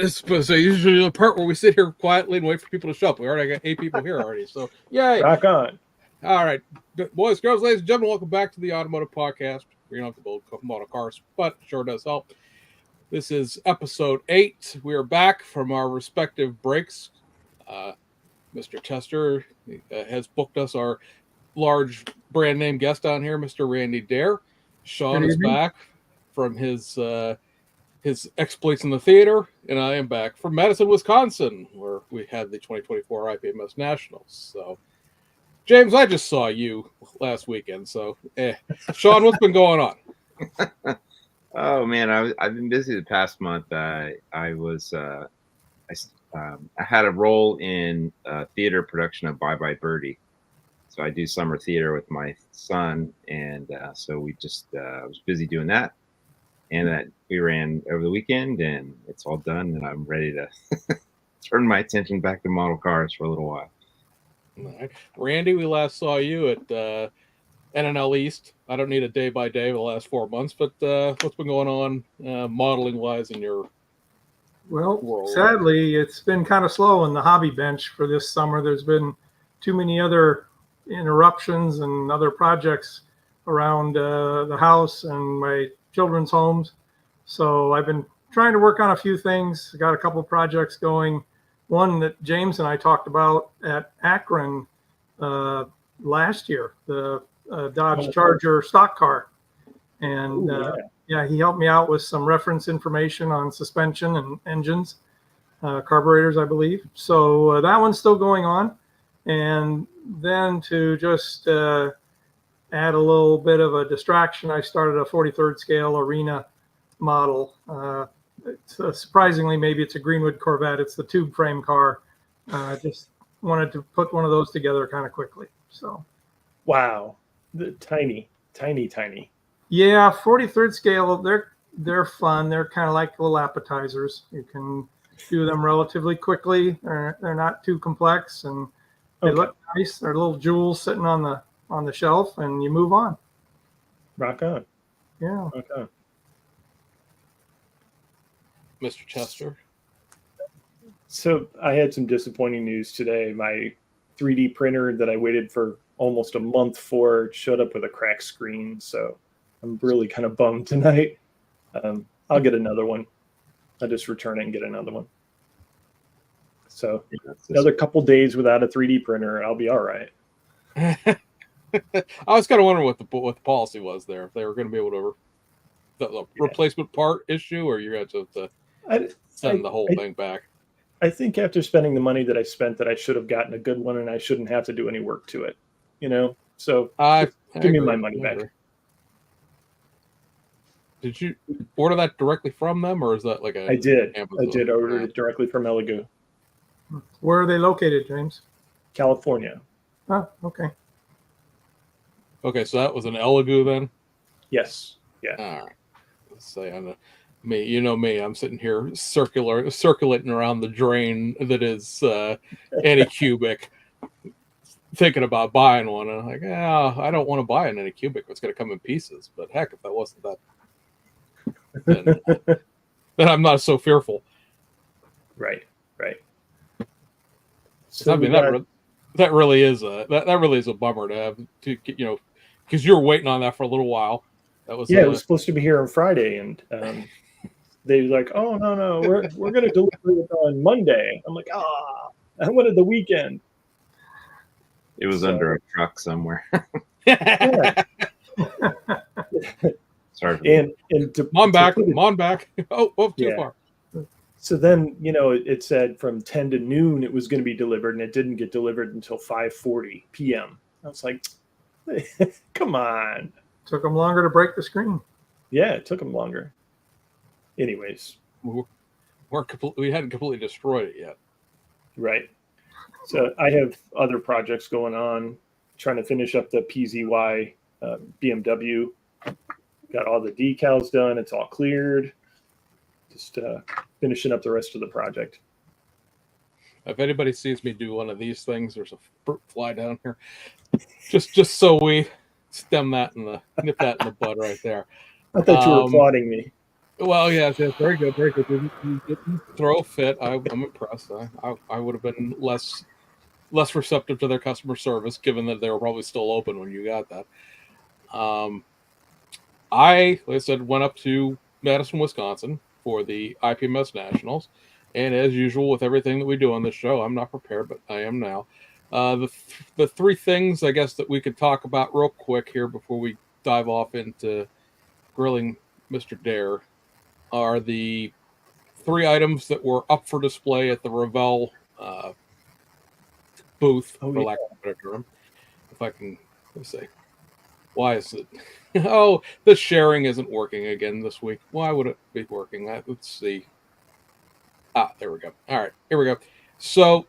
So usually the part where we sit here quietly and wait for people to show up. We already got 8 people here already. So yay! Rock on. All right, boys, girls, ladies and gentlemen, welcome back to the Automotive Podcast. We don't have to build model cars, but it sure does help. This is episode 8. We are back from our respective breaks. Mr. Chester has booked us our large brand name guest on here, Mr. Randy Derr. Sean is back from his exploits in the theater, and I am back from Madison, Wisconsin, where we had the 2024 IPMS Nationals. So, James, I just saw you last weekend. So, Sean, what's been going on? Oh man, I've been busy the past month. I had a role in theater production of Bye Bye Birdie. So I do summer theater with my son, and so we just I was busy doing that, and that we ran over the weekend, and it's all done, and I'm ready to turn my attention back to model cars for a little while. Right. Randy, we last saw you at NNL East. I don't need a day by day of the last 4 months, but what's been going on modeling wise in your world? Sadly, it's been kind of slow in the hobby bench for this summer. There's been too many other interruptions and other projects around the house and my children's homes. So I've been trying to work on a few things. I got a couple projects going. One that James and I talked about at Akron last year, the Dodge Charger stock car. And he helped me out with some reference information on suspension and engines, carburetors, I believe. So that one's still going on. And then to just add a little bit of a distraction, I started a 43rd scale arena model. Surprisingly, maybe it's a Greenwood Corvette. It's the tube frame car. Just wanted to put one of those together kind of quickly. So, wow, tiny. Yeah, 43rd scale. They're fun. They're kind of like little appetizers. You can do them relatively quickly. They're not too complex, and they look nice. They're little jewels sitting on the shelf, and you move on. Rock on. Yeah. Rock on. Mr. Chester. So I had some disappointing news today. My 3D printer that I waited for almost a month for showed up with a cracked screen. So I'm really kind of bummed tonight. I'll get another one. I'll just return it and get another one. So another couple days without a 3D printer, I'll be all right. I was kind of wondering what the policy was there. If they were going to be able to the replacement part issue, or you're going to have to send the whole thing back. I think after spending the money that I spent, that I should have gotten a good one, and I shouldn't have to do any work to it. So give me my money back. Did you order that directly from them, or is that like I did. Amazon? I did order it directly from Elegoo. Where are they located, James? California. Oh, okay. Okay, so that was an Elegoo then? Yes. Yeah. All right. Let's say me. You know me. I'm sitting here circulating around the drain that is Anycubic, thinking about buying one. And I'm like, I don't want to buy an Anycubic. It's going to come in pieces. But heck, if that wasn't that, then I'm not so fearful. Right. So I mean, that really is a bummer to have to, because you were waiting on that for a little while. That was it was supposed to be here on Friday, and they were like, "Oh no, we're going to deliver it on Monday." I'm like, I wanted the weekend. It was under a truck somewhere. Sorry. And on back. Oh, too far. So then, it said from 10 to noon it was going to be delivered, and it didn't get delivered until 5:40 p.m. I was like, come on. Took them longer to break the screen. Yeah, it took them longer. Anyways. We hadn't completely destroyed it yet. Right. So I have other projects going on, trying to finish up the PZY BMW. Got all the decals done. It's all cleared. Just finishing up the rest of the project. If anybody sees me do one of these things, there's a fruit fly down here. Just so we nip that in the bud right there. I thought you were applauding me. Well, yes, very good, very good. You didn't throw a fit. I'm impressed. I would have been less receptive to their customer service, given that they were probably still open when you got that. Um, like I said, went up to Madison, Wisconsin for the IPMS Nationals, and as usual with everything that we do on this show, I'm not prepared, but I am now. The three things I guess that we could talk about real quick here before we dive off into grilling Mr. Derr are the three items that were up for display at the Revell booth, Oh, for yeah. lack of a better term. If I can, let's say, why is it? Oh, the sharing isn't working again this week. Why would it be working? Let's see. Ah, there we go. All right, here we go. So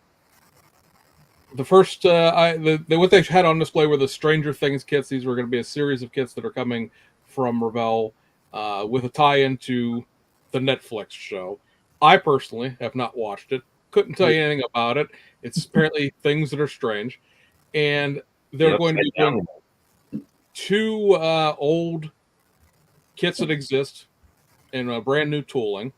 the first, what they had on display were the Stranger Things kits. These were going to be a series of kits that are coming from Revell with a tie-in to the Netflix show. I personally have not watched it. Couldn't tell you anything about it. It's apparently things that are strange, and they're going to be doing two old kits that exist in a brand new tooling.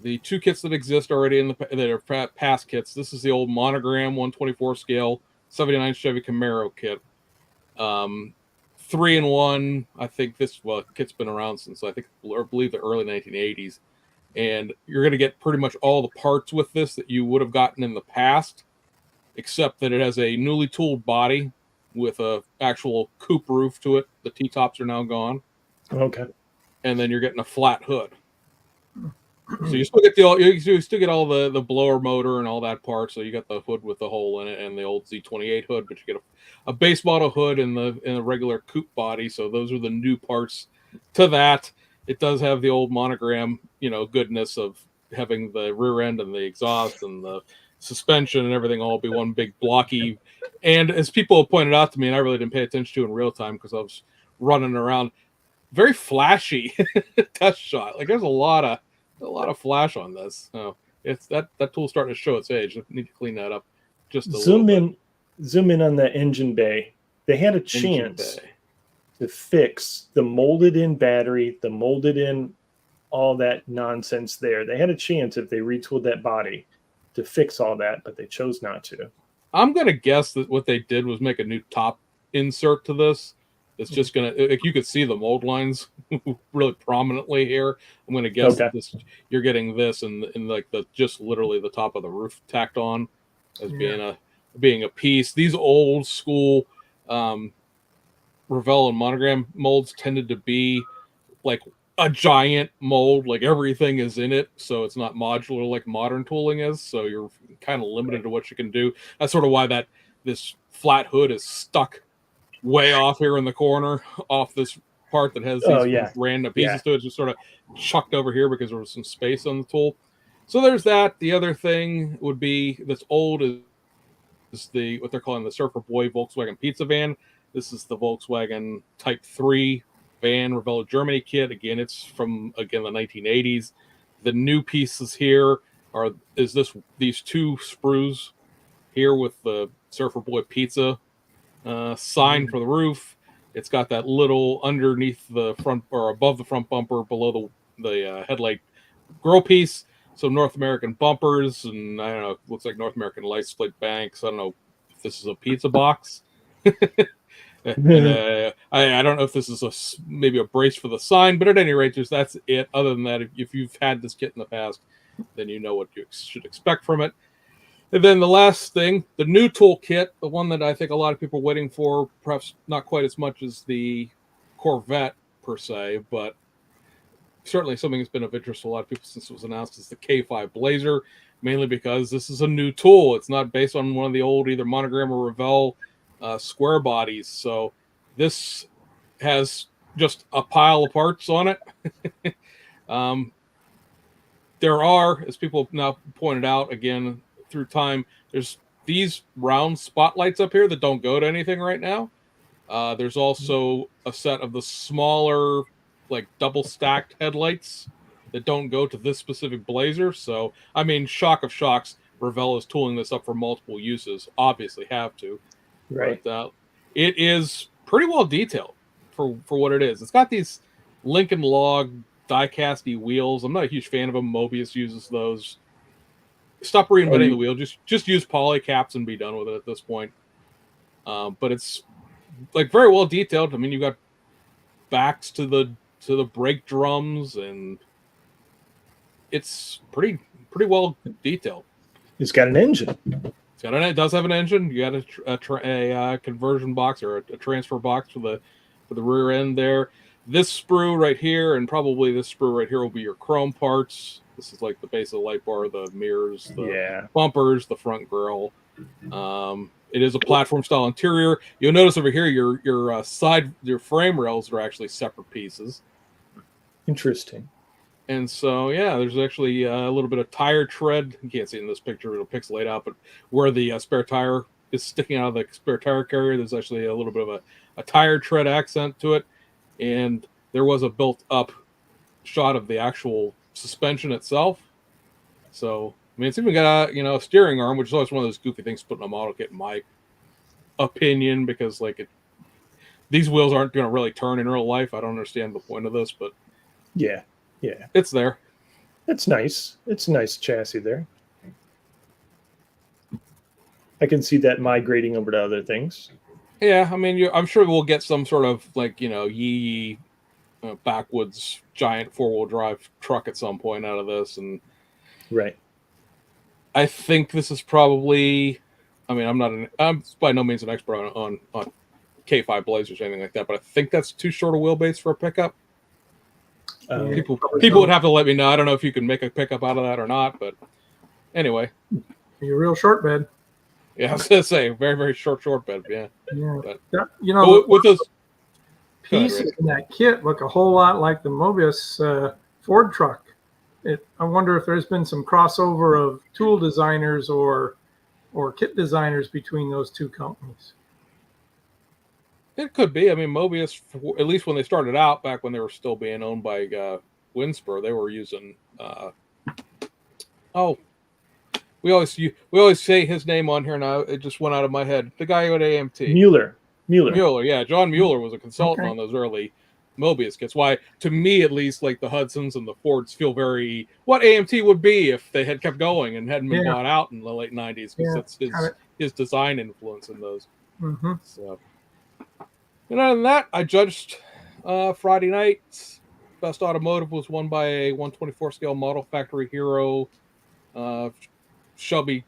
The two kits that exist already that are past kits. This is the old Monogram 124 scale 79 Chevy Camaro kit. 3-in-1. I think this kit's been around since I believe the early 1980s, and you're going to get pretty much all the parts with this that you would have gotten in the past, except that it has a newly tooled body with a actual coupe roof to it. The T-tops are now gone. Okay. And then you're getting a flat hood. So you still get all the blower motor and all that part. So you got the hood with the hole in it and the old Z28 hood, but you get a base model hood in the regular coupe body. So those are the new parts to that. It does have the old Monogram, goodness of having the rear end and the exhaust and the suspension and everything all be one big blocky. And as people have pointed out to me, and I really didn't pay attention to in real time because I was running around, very flashy test shot. Like there's a lot of flash on this. So it's that tool's starting to show its age. I need to clean that up just a little bit. Zoom in on that engine bay. They had a chance to fix the molded in battery, the molded in all that nonsense there. They had a chance if they retooled that body to fix all that, but they chose not to. I'm gonna guess that what they did was make a new top insert to this. It's just gonna, like, you could see the mold lines really prominently here. I'm gonna guess that you're getting this in like just literally the top of the roof tacked on as being a piece. These old school Revell and Monogram molds tended to be like a giant mold, like everything is in it, so it's not modular like modern tooling is. So you're kind of limited to what you can do. That's sort of why this flat hood is stuck way off here in the corner, off this part that has these random pieces to it, just sort of chucked over here because there was some space on the tool. So there's that. The other thing would be that's old is what they're calling the Surfer Boy Volkswagen pizza van. This is the Volkswagen Type 3 van, Revell Germany kit. Again, it's from the 1980s. The new pieces here these two sprues here with the Surfer Boy pizza sign for the roof. It's got that little underneath the front or above the front bumper, below the headlight grill piece. So North American bumpers, and I don't know, looks like North American license plate banks. I don't know if this is a pizza box. And I don't know if this is maybe a brace for the sign, but at any rate, that's it. Other than that, if you've had this kit in the past, then you know what you should expect from it. And then the last thing, the new toolkit, the one that I think a lot of people are waiting for, perhaps not quite as much as the Corvette per se, but certainly something that's been of interest to a lot of people since it was announced, is the K5 Blazer, mainly because this is a new tool. It's not based on one of the old either Monogram or Revell square bodies. So this has just a pile of parts on it. There are, as people have now pointed out again through time, there's these round spotlights up here that don't go to anything right now. There's also a set of the smaller, like double stacked headlights that don't go to this specific Blazer. So, I mean, shock of shocks, Revell is tooling this up for multiple uses. Obviously, have to. Right. But it is pretty well detailed for what it is. It's got these Lincoln Log die-casty wheels. I'm not a huge fan of them. Mobius uses those. Stop reinventing the wheel. Just use poly caps and be done with it at this point. But it's like very well detailed. I mean, you got backs to the brake drums, and it's pretty well detailed. It's got an engine. It does have an engine. You got a conversion box or a transfer box for the rear end there. This sprue right here, and probably this sprue right here, will be your chrome parts. This is like the base of the light bar, the mirrors, the bumpers, the front grille. It is a platform style interior. You'll notice over here your frame rails are actually separate pieces. Interesting. And so, yeah, there's actually a little bit of tire tread. You can't see it in this picture; it'll pixelate out. But where the spare tire is sticking out of the spare tire carrier, there's actually a little bit of a tire tread accent to it. And there was a built-up shot of the actual suspension itself. So, I mean, it's even got a steering arm, which is always one of those goofy things to put in a model kit, in my opinion, because these wheels aren't going to really turn in real life. I don't understand the point of this, but yeah, it's there. It's nice. It's a nice chassis there. I can see that migrating over to other things. Yeah, I mean, I'm sure we'll get some sort of backwoods giant 4-wheel drive truck at some point out of this, and right. I think this is probably. I mean, I'm by no means an expert on K5 Blazers or anything like that, but I think that's too short a wheelbase for a pickup. People would have to let me know. I don't know if you can make a pickup out of that or not, but anyway, you're a real short bed. Yeah, I was gonna say very, very short bed. Yeah. But, with those pieces in that kit look a whole lot like the Mobius Ford truck. I wonder if there's been some crossover of tool designers or kit designers between those two companies. It could be. I mean, Mobius, at least when they started out, back when they were still being owned by Winspur, they were using. We always say his name on here now. It just went out of my head. The guy at AMT. Mueller. Yeah, John Mueller was a consultant on those early Mobius kits. Why, to me at least, like the Hudsons and the Fords feel very what AMT would be if they had kept going and hadn't been bought out in the late 90s, because that's his design influence in those. Mm-hmm. So, and other than that, I judged Friday night. Best Automotive was won by a 124 scale model factory hero. Shelby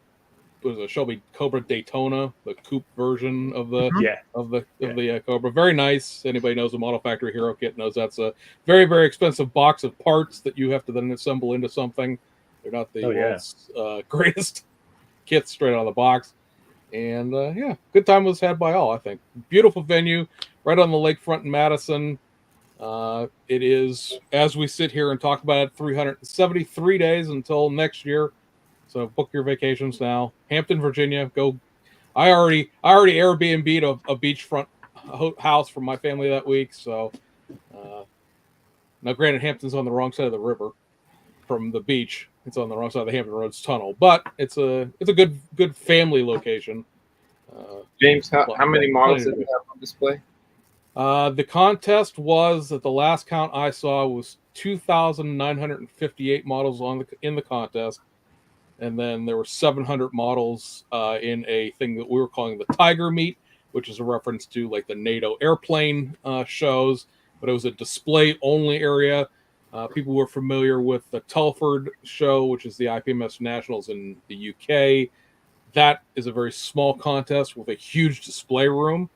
Cobra Daytona, the coupe version of the Cobra. Very nice. Anybody knows the Model Factory Hero kit knows that's a very, very expensive box of parts that you have to then assemble into something. They're not the world's greatest kits straight out of the box. And good time was had by all, I think. Beautiful venue, right on the lakefront in Madison. It is, as we sit here and talk about it, 373 days until next year. So book your vacations now. Hampton, Virginia. Go. I already Airbnb'd a beachfront house for my family that week. So now, granted, Hampton's on the wrong side of the river from the beach. It's on the wrong side of the Hampton Roads Tunnel, but it's a good family location. James, how many models did you have on display? The contest was, at the last count I saw, was 2,958 models in the contest. And then there were 700 models in a thing that we were calling the Tiger Meet, which is a reference to like the NATO airplane shows, but it was a display-only area. People were familiar with the Telford show, which is the IPMS Nationals in the UK. That is a very small contest with a huge display room.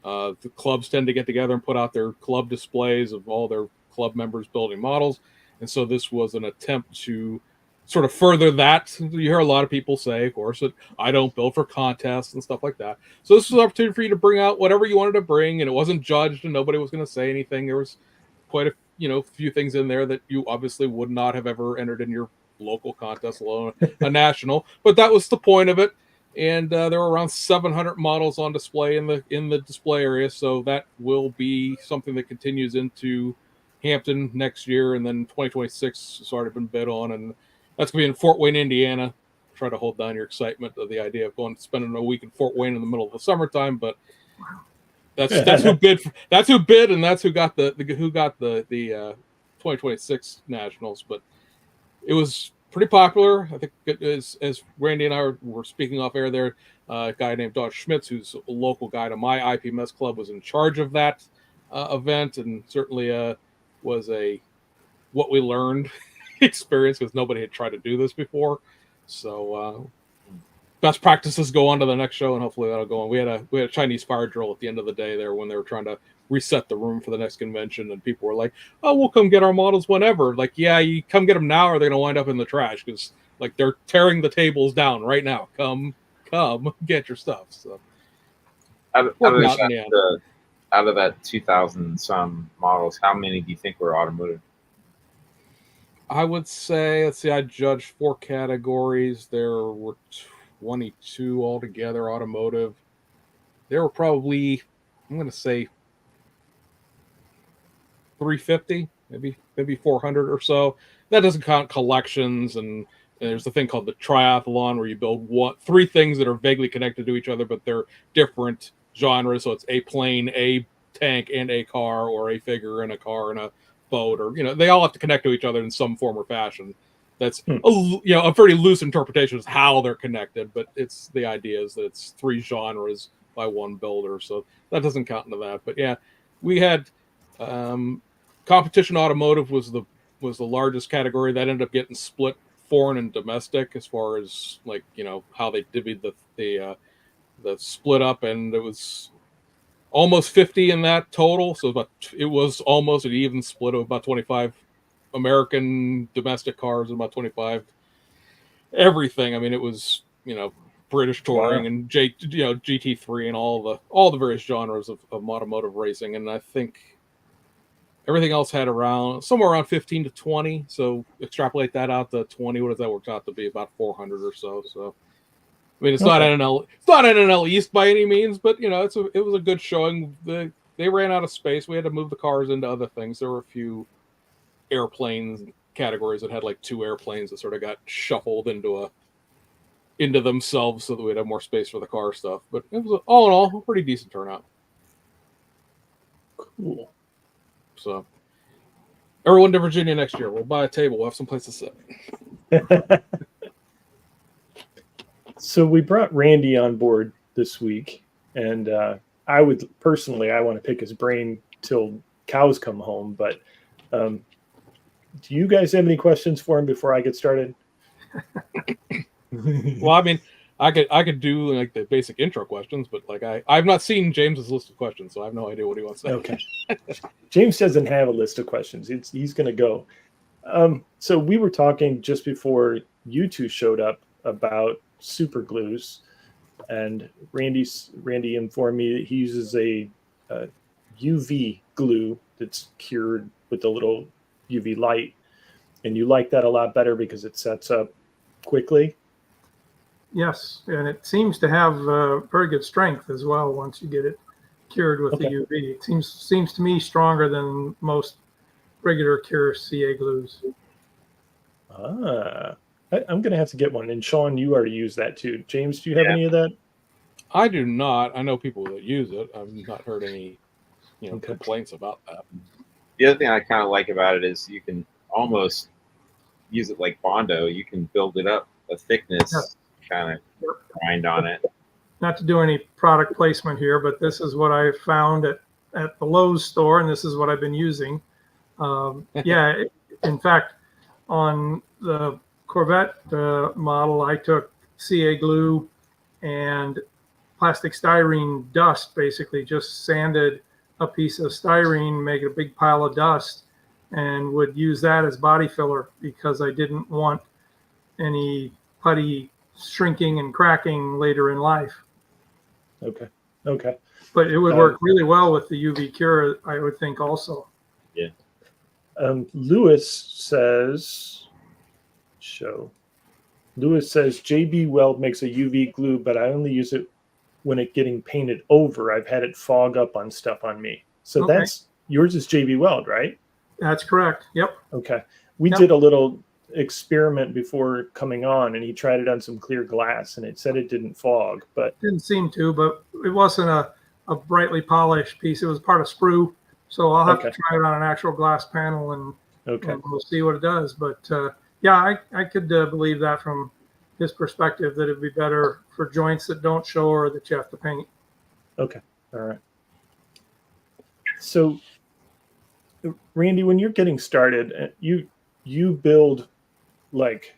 The clubs tend to get together and put out their club displays of all their club members building models. And so this was an attempt to sort of further that. You hear a lot of people say, of course, that I don't build for contests and stuff like that. So this was an opportunity for you to bring out whatever you wanted to bring, and it wasn't judged and nobody was going to say anything. There was quite a few things in there that you obviously would not have ever entered in your local contest, alone a national, but that was the point of it. And there were around 700 models on display in the display area, so that will be something that continues into Hampton next year, and then 2026 has already been bid on, and that's going to be in Fort Wayne, Indiana. Try to hold down your excitement of the idea of going spending a week in Fort Wayne in the middle of the summertime, but that's who bid. That's who bid, and that's who got the 2026 Nationals, but it was pretty popular. I think it is, as Randy and I were speaking off air there, a guy named Don Schmitz, who's a local guy to my IPMS club, was in charge of that event, and certainly was a what we learned experience because nobody had tried to do this before. So best practices go on to the next show, and hopefully that'll go on. We had a Chinese fire drill at the end of the day there when they were trying to reset the room for the next convention, and people were like, "Oh, we'll come get our models whenever." Like, yeah, you come get them now, or they're gonna wind up in the trash because like they're tearing the tables down right now. Come get your stuff. So out of that 2,000 some models, how many do you think were automotive? I would say, let's see, I judged 4 categories. There were 22 altogether automotive. There were probably, I'm going to say 350, maybe 400 or so. That doesn't count collections, and there's the thing called the triathlon where you build 3 things that are vaguely connected to each other, but they're different genres. So it's a plane, a tank, and a car, or a figure and a car and a boat, or they all have to connect to each other in some form or fashion. That's a pretty loose interpretation of how they're connected, but it's the idea is that it's 3 genres by one builder, so that doesn't count into that. But yeah, we had competition automotive was the largest category. That ended up getting split foreign and domestic as far as like how they divvied the split up, and it was almost 50 in that total. So it was almost an even split of about 25 American domestic cars and about 25 everything. I mean, it was British touring and GT3 and all the various genres of automotive racing, and I think everything else had somewhere around 15 to 20. So extrapolate that out to 20. What does that work out to be? About 400 or so. So I mean, it's not NNL East by any means, but it was a good showing. They ran out of space. We had to move the cars into other things. There were a few airplanes categories that had like 2 airplanes that sort of got shuffled into themselves so that we'd have more space for the car stuff. But it was all in all a pretty decent turnout. Cool. So everyone to Virginia next year. We'll buy a table. We'll have some place to sit. So we brought Randy on board this week, and I want to pick his brain till cows come home. But do you guys have any questions for him before I get started? Well, I mean, I could do like the basic intro questions, but like I've not seen James's list of questions, so I have no idea what he wants to say. Okay. James doesn't have a list of questions. He's going to go. So we were talking just before you two showed up about super glues, and Randy informed me that he uses a UV glue that's cured with a little UV light, and you like that a lot better because it sets up quickly. Yes, and it seems to have very good strength as well once you get it cured with the UV. It seems to me stronger than most regular cure CA glues. I'm going to have to get one. And Sean, you already use that too. James, do you have any of that? I do not. I know people that use it. I've not heard any complaints about that. The other thing I kind of like about it is you can almost use it like Bondo. You can build it up a thickness, kind of grind on it. Not to do any product placement here, but this is what I found at the Lowe's store, and this is what I've been using. In fact, on the Corvette model, I took CA glue and plastic styrene dust, basically just sanded a piece of styrene, make a big pile of dust, and would use that as body filler because I didn't want any putty shrinking and cracking later in life. Okay. But it would work really well with the UV cure, I would think also. Yeah. Lewis says JB Weld makes a UV glue, but I only use it when it's getting painted over. I've had it fog up on stuff on me. So that's yours is JB Weld, right? That's correct. Yep. Okay. We did a little experiment before coming on, and he tried it on some clear glass, and it said it didn't fog, but didn't seem to. But it wasn't a brightly polished piece. It was part of sprue. So I'll have to try it on an actual glass panel and Okay. and we'll see what it does. But yeah, I could believe that from his perspective, that it'd be better for joints that don't show or that you have to paint. Okay. All right. So, Randy, when you're getting started, you build like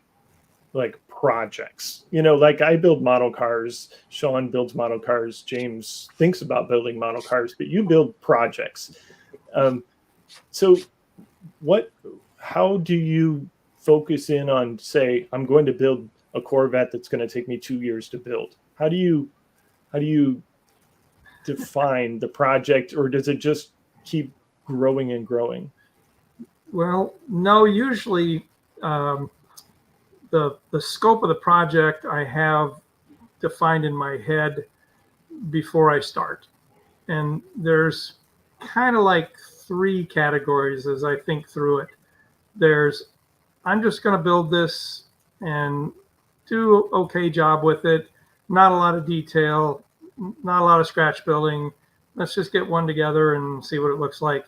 projects. Like I build model cars, Sean builds model cars, James thinks about building model cars, but you build projects. So how do you focus in on, say, I'm going to build a Corvette that's going to take me 2 years to build? How do you define the project, or does it just keep growing and growing? Well, no, usually the scope of the project I have defined in my head before I start. And there's kind of like three categories as I think through it. There's, I'm just going to build this and do an okay job with it. Not a lot of detail, not a lot of scratch building. Let's just get one together and see what it looks like.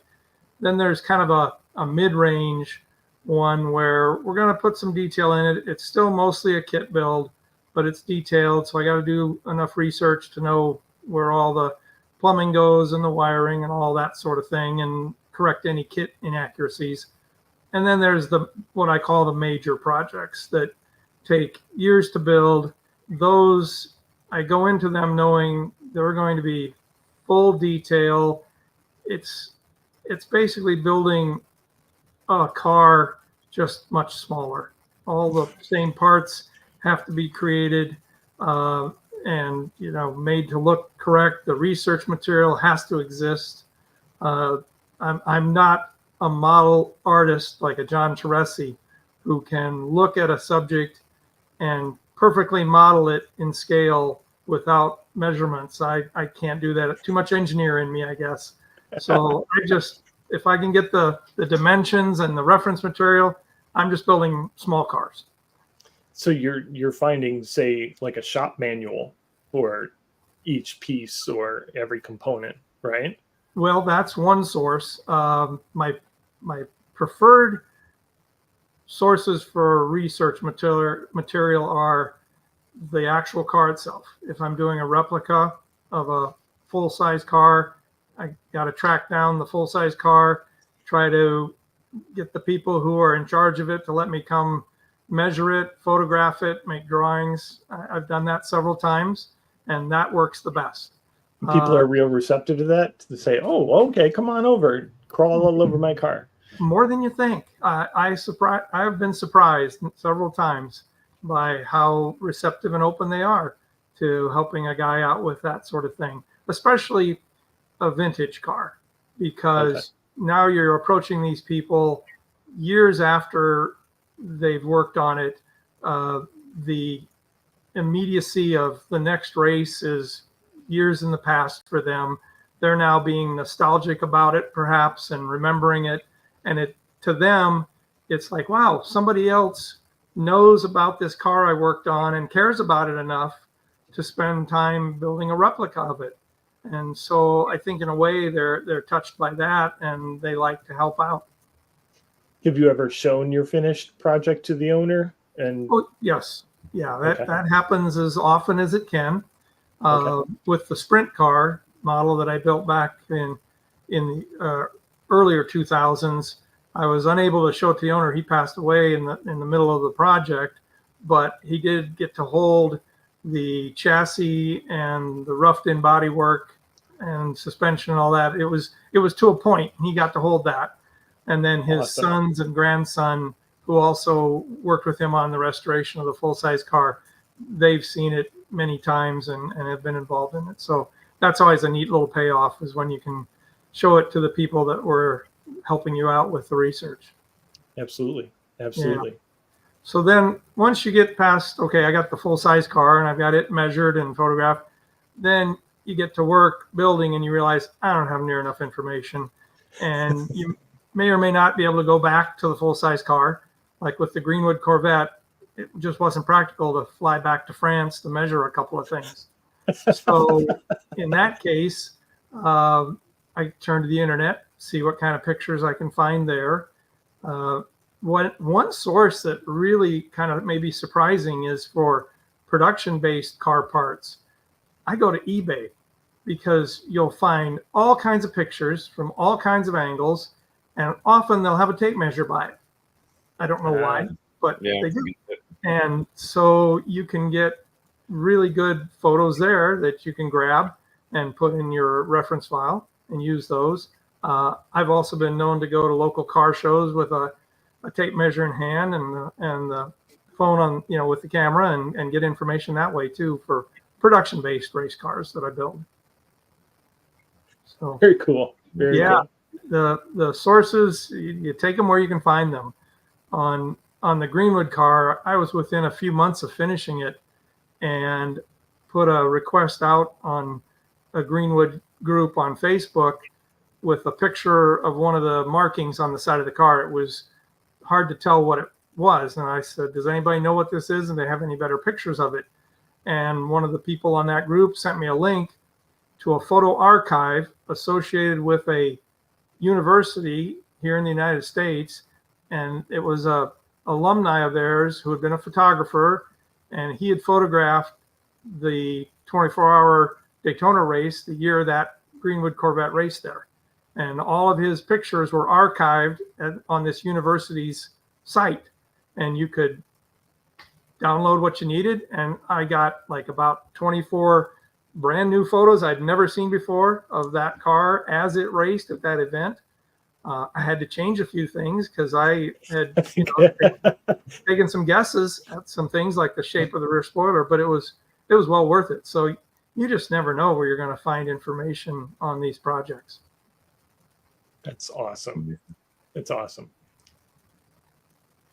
Then there's kind of a mid-range one where we're going to put some detail in it. It's still mostly a kit build, but it's detailed. So I got to do enough research to know where all the plumbing goes and the wiring and all that sort of thing, and correct any kit inaccuracies. And then there's what I call the major projects that take years to build. Those, I go into them knowing they're going to be full detail. It's basically building a car, just much smaller. All the same parts have to be created and made to look correct. The research material has to exist. I'm not a model artist like a John Teresi who can look at a subject and perfectly model it in scale without measurements. I can't do that. Too much engineer in me, I guess. So if I can get the dimensions and the reference material, I'm just building small cars. So you're finding, say, like a shop manual for each piece or every component, right? Well, that's one source. My preferred sources for research material are the actual car itself. If I'm doing a replica of a full-size car, I got to track down the full-size car, try to get the people who are in charge of it to let me come measure it, photograph it, make drawings. I've done that several times, and that works the best. People are real receptive to that, to say, oh, okay, come on over, crawl all over my car. More than you think. I've been surprised several times by how receptive and open they are to helping a guy out with that sort of thing, especially a vintage car, because now you're approaching these people years after they've worked on it. The immediacy of the next race is years in the past for them. They're now being nostalgic about it, perhaps, and remembering it. And to them, it's like, wow, somebody else knows about this car I worked on and cares about it enough to spend time building a replica of it. And so I think in a way they're touched by that, and they like to help out. Have you ever shown your finished project to the owner? Oh, yes. Yeah, that happens as often as it can. With the sprint car model that I built back in the earlier 2000s, I was unable to show it to the owner. He passed away in the middle of the project, but he did get to hold the chassis and the roughed in bodywork and suspension and all that. It was to a point. He got to hold that. And then his sons and grandson, who also worked with him on the restoration of the full-size car, they've seen it many times and have been involved in it. So that's always a neat little payoff, is when you can show it to the people that were helping you out with the research. Absolutely. Yeah. So then once you get past, okay, I got the full-size car and I've got it measured and photographed, then you get to work building and you realize I don't have near enough information. And you may or may not be able to go back to the full-size car. Like with the Greenwood Corvette, it just wasn't practical to fly back to France to measure a couple of things. So in that case, I turn to the internet, see what kind of pictures I can find there. One source that really kind of may be surprising is for production-based car parts. I go to eBay because you'll find all kinds of pictures from all kinds of angles, and often they'll have a tape measure by it. I don't know why, but Yeah. they do. And so you can get really good photos there that you can grab and put in your reference file and use those. I've also been known to go to local car shows with a tape measure in hand and the phone on, with the camera and get information that way too for production-based race cars that I build. So Very cool. Very yeah, cool. the sources, you take them where you can find them. On the Greenwood car, I was within a few months of finishing it and put a request out on a Greenwood group on Facebook with a picture of one of the markings on the side of the car. It was hard to tell what it was. And I said, does anybody know what this is? And they have any better pictures of it? And one of the people on that group sent me a link to a photo archive associated with a university here in the United States. And it was a alumni of theirs who had been a photographer, and he had photographed the 24-hour Daytona race the year that Greenwood Corvette raced there. And all of his pictures were archived on this university's site, and you could download what you needed. And I got like about 24 brand new photos I'd never seen before of that car as it raced at that event. I had to change a few things because I had taken some guesses at some things like the shape of the rear spoiler, but it was well worth it. So you just never know where you're going to find information on these projects. That's awesome. That's awesome.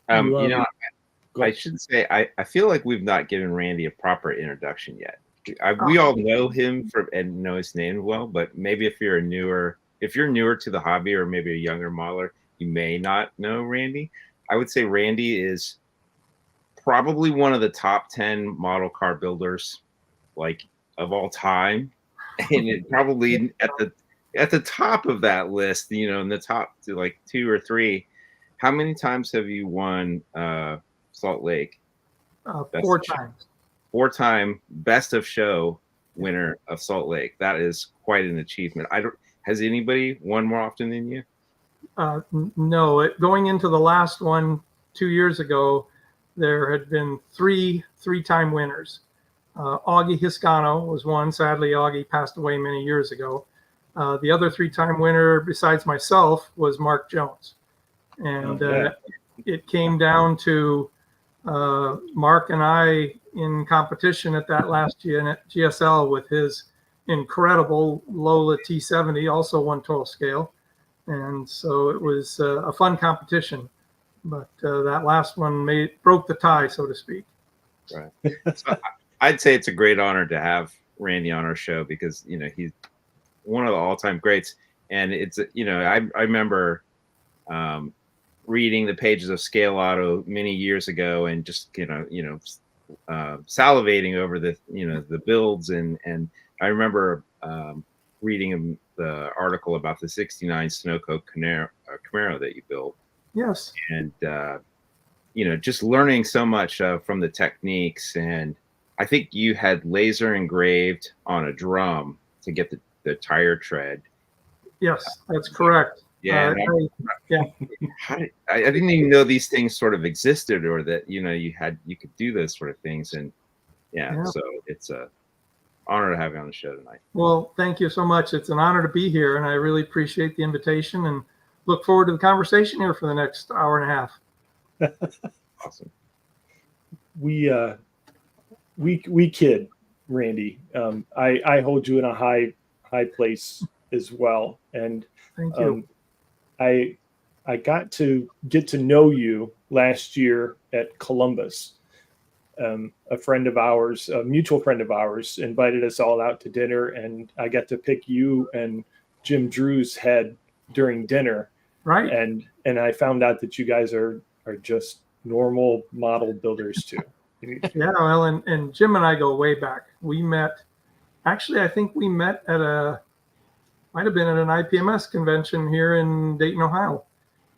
I should say I feel like we've not given Randy a proper introduction yet. We all know him and know his name well, but maybe if you're newer to the hobby or maybe a younger modeler, you may not know Randy. I would say Randy is probably one of the top 10 model car builders like of all time, and it probably at the top of that list, in the top to like 2 or 3. How many times have you won Salt Lake? 4 times. 4-time best of show winner of Salt Lake. That is quite an achievement. Has anybody won more often than you? No. Going into the last one 2 years ago, there had been three-time winners. Augie Hiscano was one. Sadly, Augie passed away many years ago. The other 3-time winner, besides myself, was Mark Jones. And it came down to Mark and I in competition at that last GSL with his incredible Lola T70, also 1 total scale. And so it was a fun competition, but that last one broke the tie, so to speak. Right. So I'd say it's a great honor to have Randy on our show because, he's one of the all-time greats. And it's, I remember reading the pages of Scale Auto many years ago and just, salivating over the builds. And I remember reading the article about the 69 Sunoco Camaro that you built. Yes. And, just learning so much from the techniques. And I think you had laser engraved on a drum to get the tire tread. Yes, that's correct. Yeah. I didn't even know these things sort of existed, or that, you could do those sort of things. And so it's a honor to have you on the show tonight. Well, thank you so much. It's an honor to be here, and I really appreciate the invitation and look forward to the conversation here for the next hour and a half. Awesome. We kid, Randy. I hold you in a high place as well, and thank you. I got to get to know you last year at Columbus. A friend of ours, a mutual friend of ours, invited us all out to dinner, and I got to pick you and Jim Drew's head during dinner. Right. And I found out that you guys are just normal model builders too. Yeah, well, and Jim and I go way back. We met, actually, I think we met might have been at an IPMS convention here in Dayton, Ohio.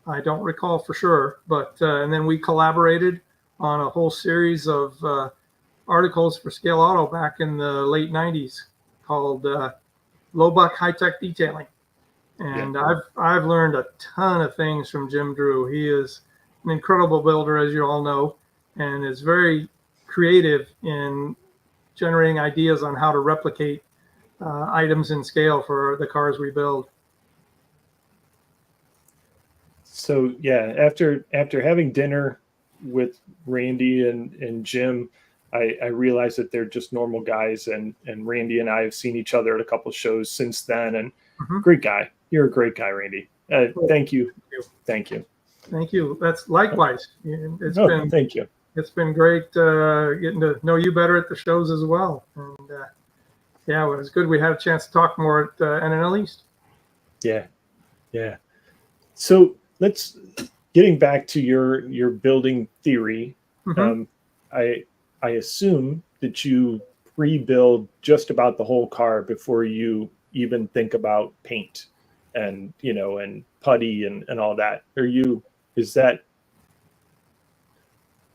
I don't recall for sure, but and then we collaborated on a whole series of articles for Scale Auto back in the late 90s called Low Buck High Tech Detailing. And I've learned a ton of things from Jim Drew. He is an incredible builder, as you all know, and is very creative in generating ideas on how to replicate items in scale for the cars we build. So yeah, after having dinner with Randy and Jim, I realized that they're just normal guys, and Randy and I have seen each other at a couple shows since then. And great guy, you're a great guy, Randy. Thank you. Thank you. Thank you. That's likewise. Thank you. It's been great getting to know you better at the shows as well. And yeah, it was good. We had a chance to talk more at NNL East. Yeah. So getting back to your building theory. I assume that you pre-build just about the whole car before you even think about paint and and putty and all that. Is that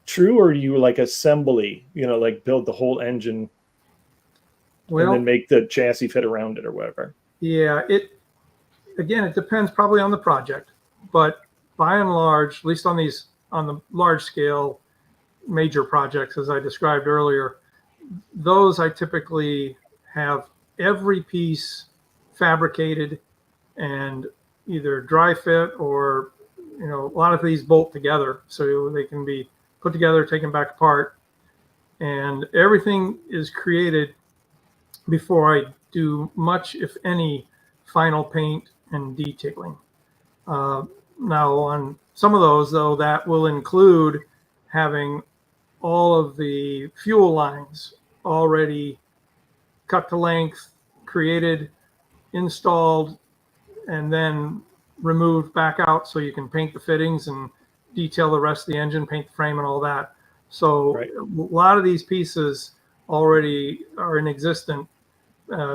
true, or do you like assembly, like build the whole engine and then make the chassis fit around it or whatever? Yeah, it depends probably on the project, but by and large, at least on the large scale major projects, as I described earlier, those I typically have every piece fabricated and either dry fit or, a lot of these bolt together so they can be put together, taken back apart, and everything is created before I do much, if any, final paint and detailing. Now, on some of those, though, that will include having all of the fuel lines already cut to length, created, installed, and then removed back out so you can paint the fittings and detail the rest of the engine, paint the frame and all that. So a lot of these pieces already are in existence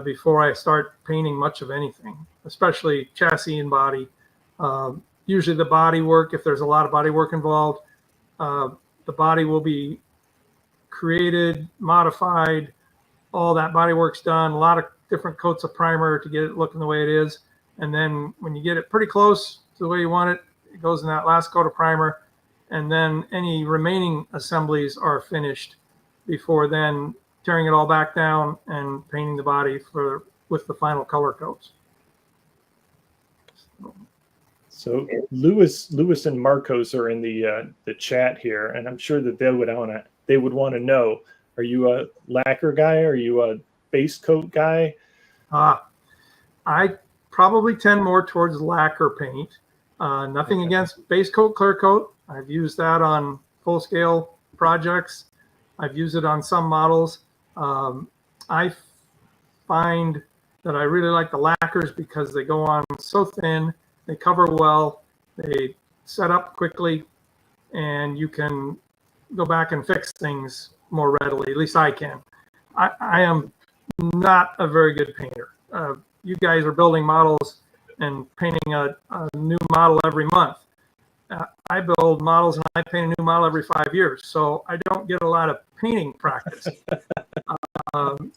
before I start painting much of anything, especially chassis and body. Usually the body work, if there's a lot of body work involved, the body will be created, modified, all that body work's done, a lot of different coats of primer to get it looking the way it is. And then when you get it pretty close to the way you want it, it goes in that last coat of primer. And then any remaining assemblies are finished before then tearing it all back down and painting the body with the final color coats. So Lewis and Marcos are in the chat here, and I'm sure that they would want to know: are you a lacquer guy? Are you a base coat guy? I probably tend more towards lacquer paint. Nothing against base coat, clear coat. I've used that on full scale projects. I've used it on some models. I find that I really like the lacquers because they go on so thin, they cover well, they set up quickly, and you can go back and fix things more readily. At least I can. I am not a very good painter. You guys are building models and painting a new model every month. I build models and I paint a new model every 5 years, so I don't get a lot of painting practice. And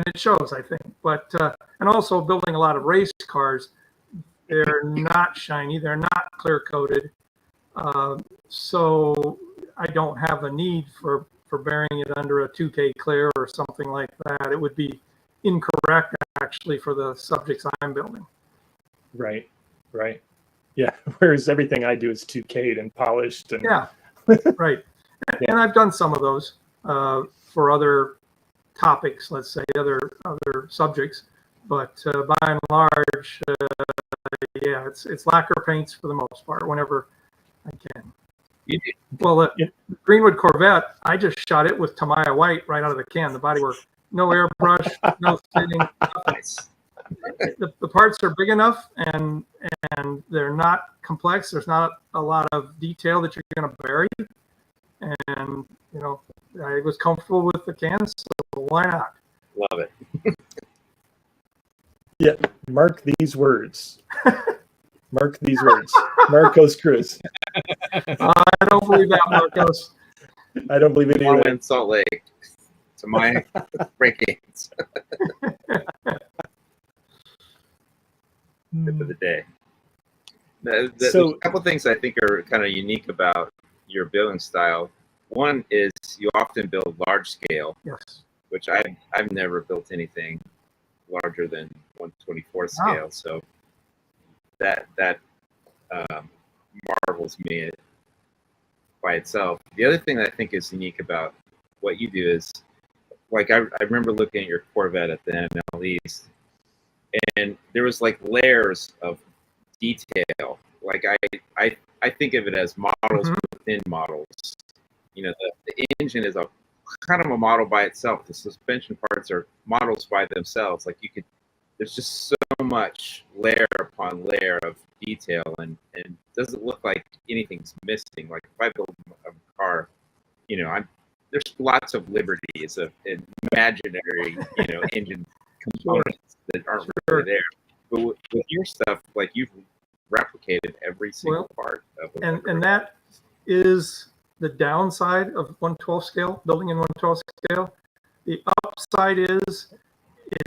it shows, I think. But and also building a lot of race cars, they're not shiny, they're not clear coated, so I don't have a need for burying it under a 2K clear or something like that. It would be incorrect actually for the subjects I'm building. Right. Yeah. Whereas everything I do is 2K'd and polished. And yeah. Right. And I've done some of those for other topics, let's say other subjects, but by and large, yeah, it's lacquer paints for the most part whenever I can. Well, the Greenwood Corvette, I just shot it with Tamiya white right out of the can, the bodywork. No airbrush, no thinning. The parts are big enough and they're not complex. There's not a lot of detail that you're going to bury. And, I was comfortable with the cans, so why not? Love it. Yeah, mark these words. Mark these words. Marcos Cruz. I don't believe that, Marcos. I don't believe it I either. went Salt Lake to my break-ins for the day. There's a couple things I think are kind of unique about your building style. One is you often build large scale, Yes. which I've never built anything larger than 1/24 scale. Wow. So that marvels me by itself. The other thing that I think is unique about what you do is, like, I remember looking at your Corvette at the NL East, and there was like layers of detail. Like I think of it as models within models. You know, the engine is a kind of a model by itself. The suspension parts are models by themselves. Like there's just so much layer upon layer of detail, and it doesn't look like anything's missing. Like if I build a car, you know, there's lots of liberties of imaginary, you know, engine components that aren't really there. But with your stuff, like you've replicated every single part of it. And that is the downside of 1/12 scale, building in 1/12 scale. The upside is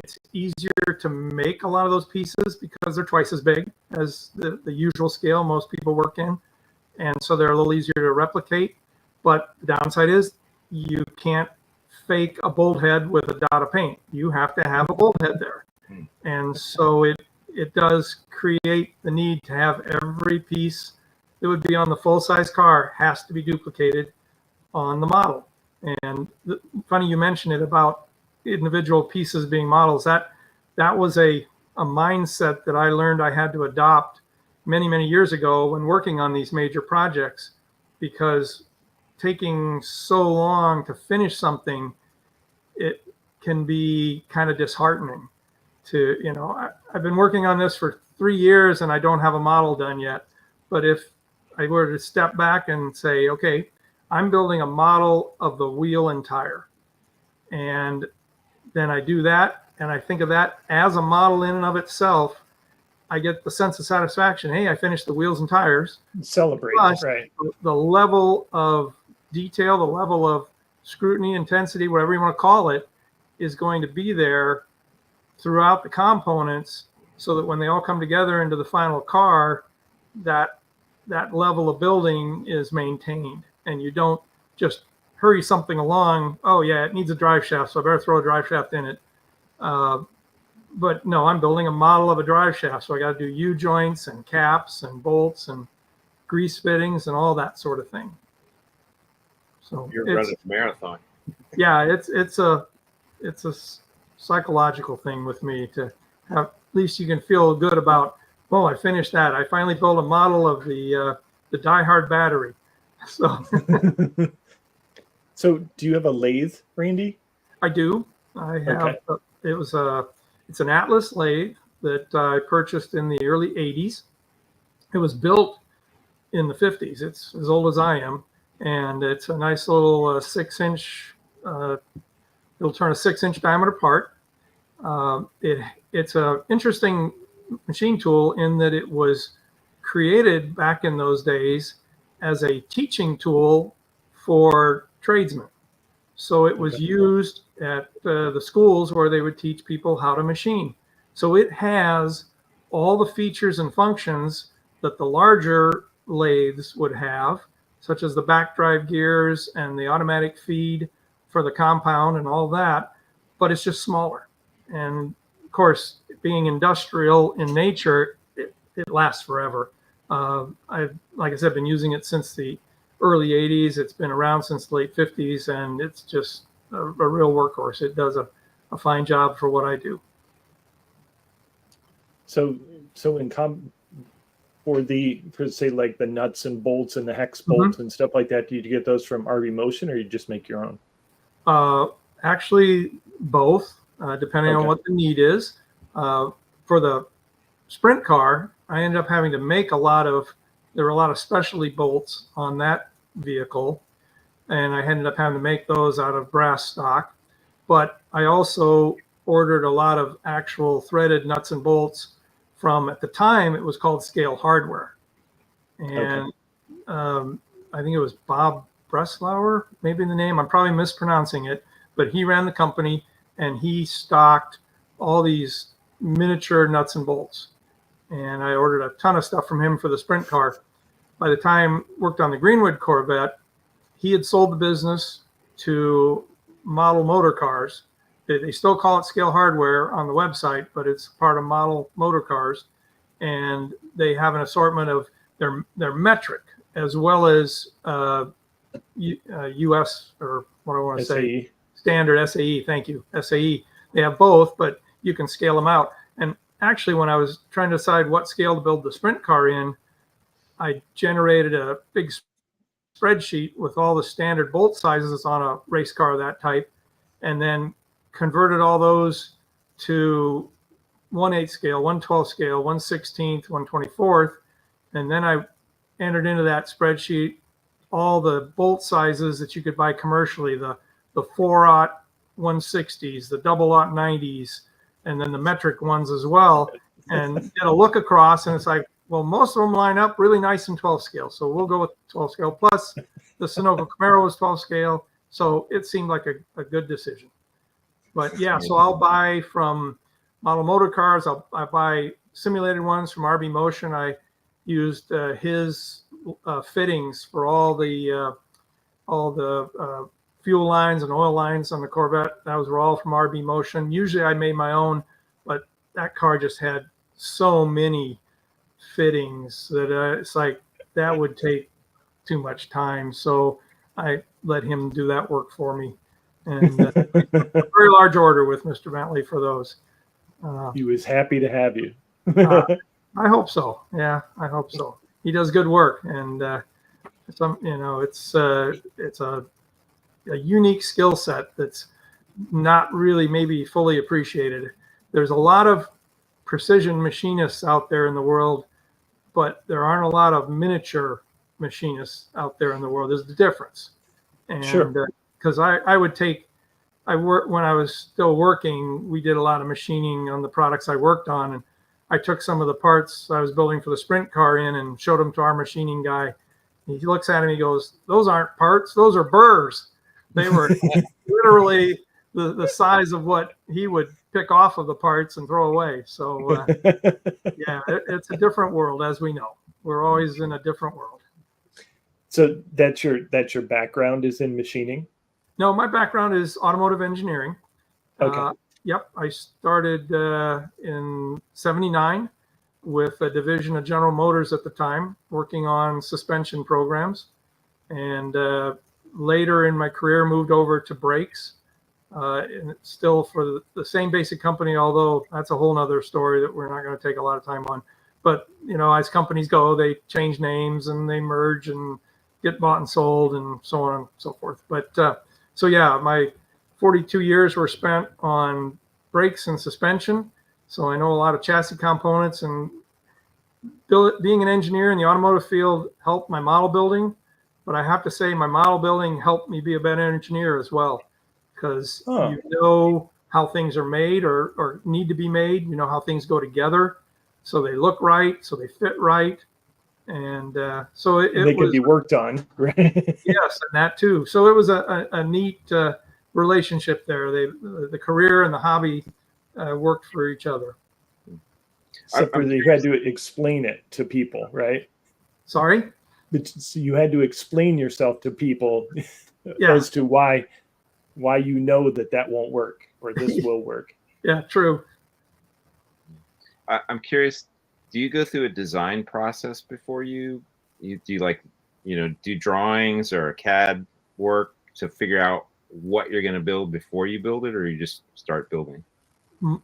it's easier to make a lot of those pieces because they're twice as big as the usual scale most people work in. And so they're a little easier to replicate. But the downside is you can't fake a bolt head with a dot of paint. You have to have a bolt head there. And so it does create the need to have every piece that would be on the full-size car has to be duplicated on the model. And funny you mentioned it about individual pieces being models. That was a mindset that I learned I had to adopt many years ago when working on these major projects, because taking so long to finish something, it can be kind of disheartening to, you know, I've been working on this for 3 years and I don't have a model done yet. But if I were to step back and say, okay, I'm building a model of the wheel and tire, and then I do that, and I think of that as a model in and of itself, I get the sense of satisfaction. Hey, I finished the wheels and tires. Celebrate, right? The level of detail, the level of scrutiny, intensity, whatever you want to call it, is going to be there throughout the components, so that when they all come together into the final car, that level of building is maintained, and you don't just hurry something along. Oh yeah, it needs a drive shaft, so I better throw a drive shaft in it. But no, I'm building a model of a drive shaft, so I got to do U-joints and caps and bolts and grease fittings and all that sort of thing. So you're running a marathon. Yeah, it's a psychological thing with me to have. At least you can feel good about, oh, I finished that. I finally built a model of the Die-Hard battery. So, so do you have a lathe, Randy? I do. I have. Okay. It's an Atlas lathe that I purchased in the early '80s. It was built in the '50s. It's as old as I am, and it's a nice little 6-inch. It'll turn a 6-inch diameter part. It's an interesting machine tool in that it was created back in those days as a teaching tool for tradesmen. So it was used at the schools where they would teach people how to machine. So it has all the features and functions that the larger lathes would have, such as the back drive gears and the automatic feed for the compound and all that, but it's just smaller. And of course, being industrial in nature, it lasts forever. I've, like I said, been using it since the early '80s. It's been around since the late '50s, and it's just a real workhorse. It does a fine job for what I do. So for say like the nuts and bolts and the hex bolts and stuff like that, do you get those from RV Motion, or you just make your own? Actually, both, depending on what the need is. For the sprint car, I ended up having to make there were a lot of specialty bolts on that vehicle, and I ended up having to make those out of brass stock. But I also ordered a lot of actual threaded nuts and bolts from, at the time, it was called Scale Hardware. And I think it was Bob Breslauer, maybe the name. I'm probably mispronouncing it, but he ran the company and he stocked all these miniature nuts and bolts. And I ordered a ton of stuff from him for the sprint car. By the time I worked on the Greenwood Corvette, he had sold the business to Model Motor Cars. They still call it Scale Hardware on the website, but it's part of Model Motor Cars. And they have an assortment of their metric as well as US, or what I want to say, standard SAE. Thank you, SAE. They have both, but you can scale them out. And actually, when I was trying to decide what scale to build the sprint car in, I generated a big spreadsheet with all the standard bolt sizes on a race car of that type, and then converted all those to 1/8 scale, 1/12 scale, 1/16, 1/24. And then I entered into that spreadsheet all the bolt sizes that you could buy commercially, the 4/0 160s, the 0/0 90s, and then the metric ones as well, and did a look across, and it's like, well, most of them line up really nice in 12 scale. So we'll go with 12 scale. Plus the Sunoco Camaro was 12 scale. So it seemed like a good decision. But yeah, so I'll buy from Model Motor Cars. I buy simulated ones from RB Motion. I used his fittings for all the fuel lines and oil lines on the Corvette. Those were all from RB Motion. Usually I made my own, but that car just had so many fittings that it's like that would take too much time. So I let him do that work for me. And a very large order with Mr. Bentley for those. He was happy to have you. I hope so. Yeah, I hope so. He does good work, and it's a unique skill set that's not really maybe fully appreciated. There's a lot of precision machinists out there in the world, but there aren't a lot of miniature machinists out there in the world. There's the difference. And sure. Because when I was still working, we did a lot of machining on the products I worked on, and I took some of the parts I was building for the sprint car in and showed them to our machining guy. He looks at him, he goes, "Those aren't parts, those are burrs." They were literally the size of what he would pick off of the parts and throw away. So yeah, it's a different world, as we know. We're always in a different world. So that's your background is in machining? No, my background is automotive engineering. Okay. Yep, I started in '79 with a division of General Motors at the time, working on suspension programs, and later in my career moved over to brakes, and it's still for the same basic company, although that's a whole nother story that we're not going to take a lot of time on. But as companies go, they change names and they merge and get bought and sold and so on and so forth. But so yeah, my 42 years were spent on brakes and suspension. So I know a lot of chassis components, and being an engineer in the automotive field helped my model building. But I have to say my model building helped me be a better engineer as well, because you know how things are made or need to be made. You know how things go together, so they look right, so they fit right. And so they could be worked on, right? Yes, and that too. So it was a neat relationship there. The career and the hobby worked for each other. Except for you had to explain it to people, right? Sorry? But so you had to explain yourself to people as to why that won't work or this will work. Yeah, true. I'm curious, do you go through a design process before you do drawings or CAD work to figure out what you're going to build before you build it, or you just start building?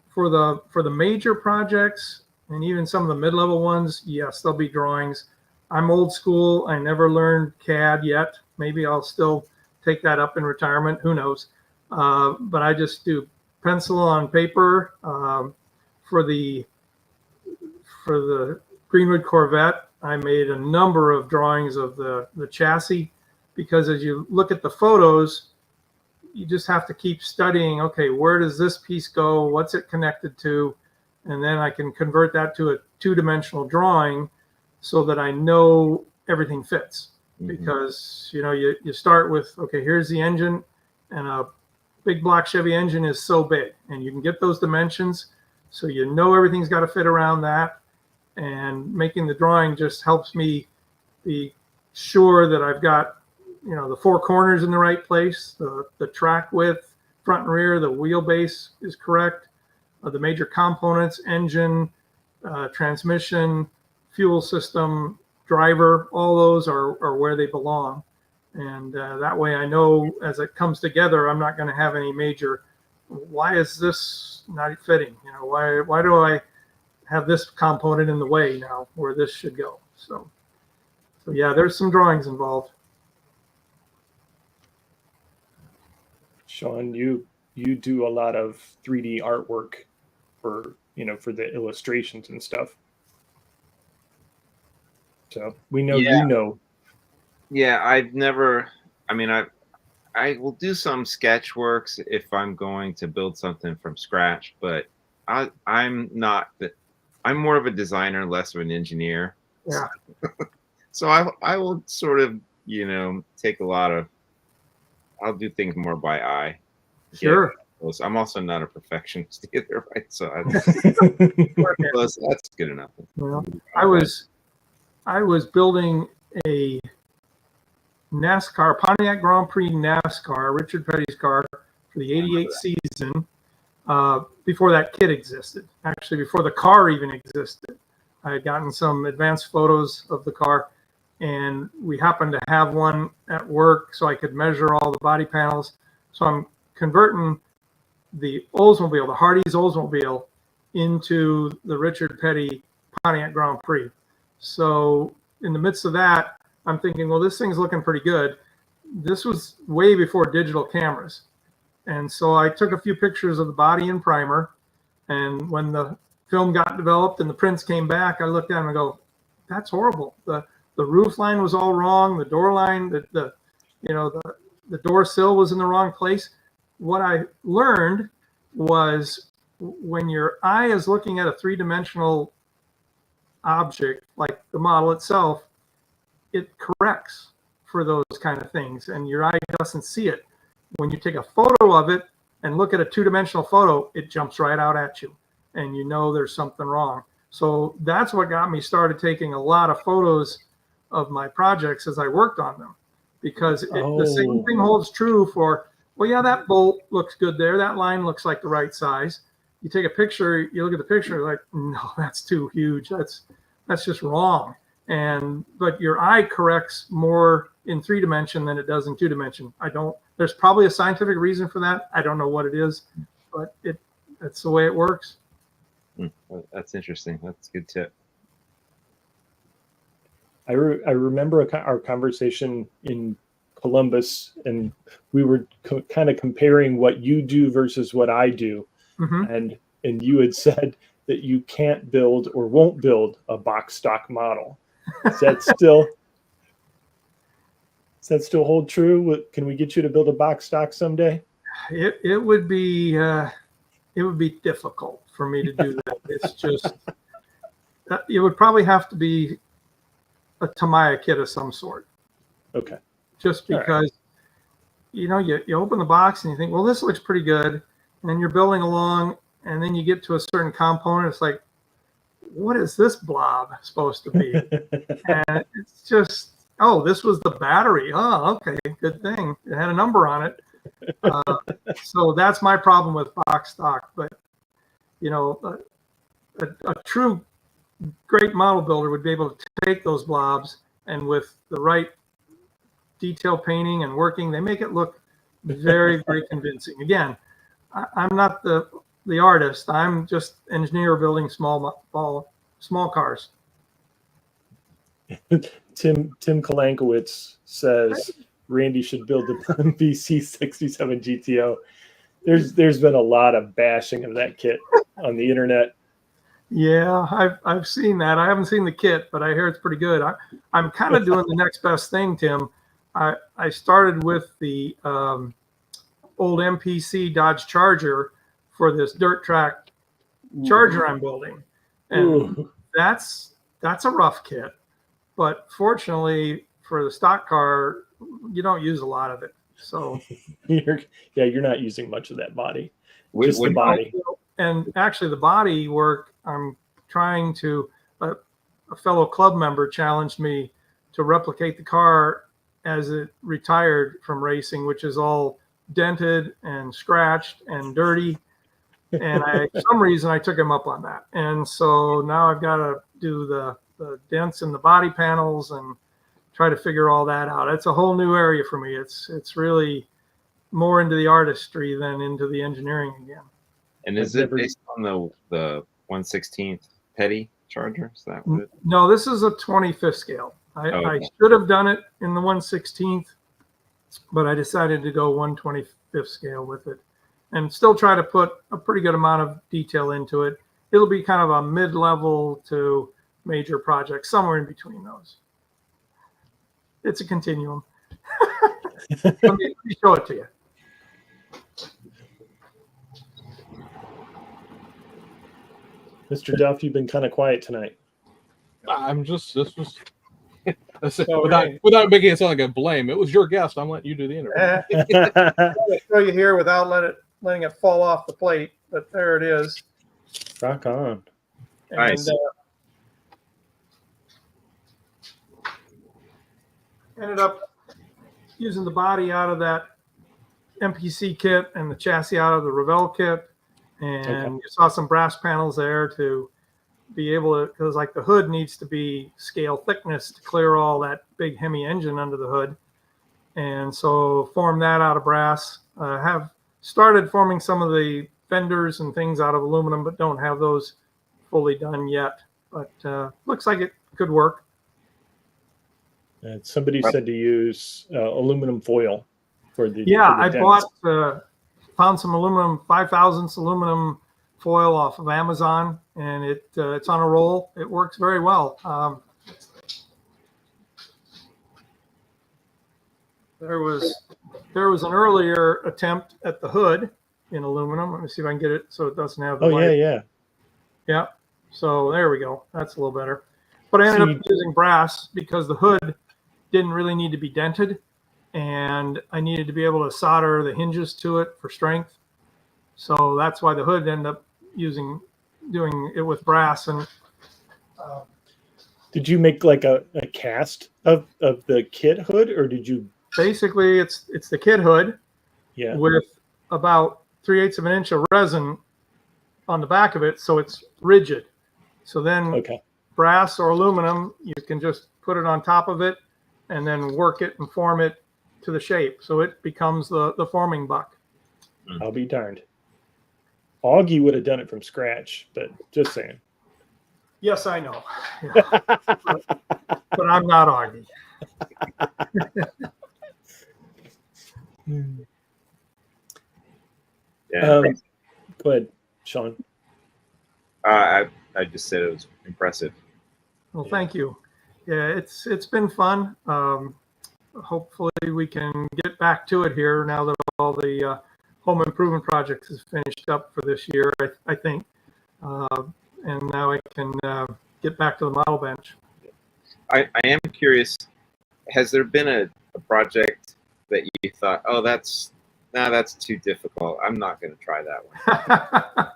For the major projects and even some of the mid-level ones, yes, there'll be drawings. I'm old school. I never learned CAD yet. Maybe I'll still take that up in retirement. Who knows? But I just do pencil on paper. For the Greenwood Corvette, I made a number of drawings of the chassis, because as you look at the photos, you just have to keep studying, okay, where does this piece go? What's it connected to? and then I can convert that to a two-dimensional drawing so that I know everything fits. Because, you know, you start with, okay, here's the engine, and a big block Chevy engine is so big, and you can get those dimensions, so you know everything's got to fit around that. And making the drawing just helps me be sure that I've got, you know, the four corners in the right place, the track width, front and rear, the wheelbase is correct, the major components, engine, transmission, fuel system, driver, all those are where they belong. And that way I know as it comes together, I'm not going to have any major, why is this not fitting? You know, why do I have this component in the way now where this should go? So yeah, there's some drawings involved. Sean, you do a lot of 3D artwork for, you know, for the illustrations and stuff. So we know Yeah. you know. Yeah, I've never. I mean, I will do some sketch works if I'm going to build something from scratch, but I'm not. I'm more of a designer, less of an engineer. Yeah. So I will sort of, you know, take a lot of. I'll do things more by eye. Sure. I'm also not a perfectionist either, right? So that's good enough. Well, I was building a NASCAR, Pontiac Grand Prix NASCAR, Richard Petty's car for the '88 season, before that kit existed. Actually, before the car even existed. I had gotten some advanced photos of the car, and we happened to have one at work, so I could measure all the body panels. So I'm converting the Oldsmobile, the Hardee's Oldsmobile, into the Richard Petty Pontiac Grand Prix. So in the midst of that, I'm thinking, well, this thing's looking pretty good. This was way before digital cameras. And so I took a few pictures of the body in primer. And when the film got developed and the prints came back, I looked at them and go, that's horrible. The roof line was all wrong. The door line, the door sill was in the wrong place. What I learned was when your eye is looking at a three-dimensional object like the model itself, it corrects for those kind of things, and your eye doesn't see it. When you take a photo of it and look at a two-dimensional photo, it jumps right out at you, and you know there's something wrong. So that's what got me started taking a lot of photos of my projects as I worked on them, because the same thing holds true for, well, yeah, that bolt looks good there. That line looks like the right size. You take a picture, you look at the picture, like, no, that's too huge. That's just wrong. But your eye corrects more in 3D than it does in 2D. There's probably a scientific reason for that. I don't know what it is, but that's the way it works. That's interesting. That's a good tip. I remember our conversation in Columbus, and we were kind of comparing what you do versus what I do. Mm-hmm. And you had said that you can't build or won't build a box stock model. Does that still hold true? Can we get you to build a box stock someday? It would be difficult for me to do that. It's just it would probably have to be a Tamiya kit of some sort. Okay. Just because, you know, you open the box and you think, well, this looks pretty good, and then you're building along, and then you get to a certain component, it's like, what is this blob supposed to be? And it's just, oh, this was the battery. Oh, okay, good thing. It had a number on it. So that's my problem with box stock. But, you know, a true great model builder would be able to take those blobs, and with the right detail painting and working, they make it look very, very convincing. Again, I'm not the artist. I'm just engineer building small cars. Tim Kalankowicz says Randy should build the VC67 GTO. There's been a lot of bashing of that kit on the internet. Yeah, I've seen that. I haven't seen the kit, but I hear it's pretty good. I'm kind of doing the next best thing, Tim. I started with the old MPC Dodge Charger for this dirt track Charger I'm building, and Ooh. that's a rough kit. But fortunately for the stock car, you don't use a lot of it. So You're not using much of that body. What- Just the what- body. and actually the body work, I'm trying to. A fellow club member challenged me to replicate the car as it retired from racing, which is all dented and scratched and dirty. And for some reason, I took him up on that. And so now I've got to do the dents in the body panels and try to figure all that out. It's a whole new area for me. It's really more into the artistry than into the engineering again. And is it based on the 1/16th petty Charger? Is that what it? No, this is a 25th scale. I should have done it in the 1/16th, but I decided to go 1/25th scale with it and still try to put a pretty good amount of detail into it. It'll be kind of a mid-level to major project, somewhere in between those. It's a continuum. Let me show it to you. Mr. Duff, you've been kind of quiet tonight. I'm just this was without making it sound like a blame. It was your guest. I'm letting you do the interview. I'll show you here without letting it fall off the plate, but there it is. Rock on. And, Nice. Ended up using the body out of that MPC kit and the chassis out of the Revell kit. And you saw some brass panels there to be able to, because like the hood needs to be scale thickness to clear all that big Hemi engine under the hood. And so form that out of brass. Have started forming some of the fenders and things out of aluminum, but don't have those fully done yet. But looks like it could work. And somebody said to use aluminum foil for the. Yeah, for the I dents. found some aluminum 5/1000 aluminum foil off of Amazon, and it's on a roll. It works very well. There was an earlier attempt at the hood in aluminum. Let me see if I can get it so it doesn't have the light. Yeah. So there we go. That's a little better. But I ended up using brass because the hood didn't really need to be dented, and I needed to be able to solder the hinges to it for strength. So that's why the hood ended up doing it with brass. And did you make like a cast of the kit hood, or did you? Basically, it's the kit hood, with about 3/8 of an inch of resin on the back of it, so it's rigid. So then brass or aluminum, you can just put it on top of it and then work it and form it to the shape. So it becomes the forming buck. I'll be darned. Augie would have done it from scratch, but just saying. Yes, I know. Yeah. But I'm not Augie. Yeah. Go ahead, Sean. I just said it was impressive. Well, thank you. Yeah, it's been fun. Hopefully we can get back to it here now that all the home improvement projects is finished up for this year, I think. And now I can get back to the model bench. I am curious, has there been a project that you thought, oh, that's too difficult, I'm not going to try that one?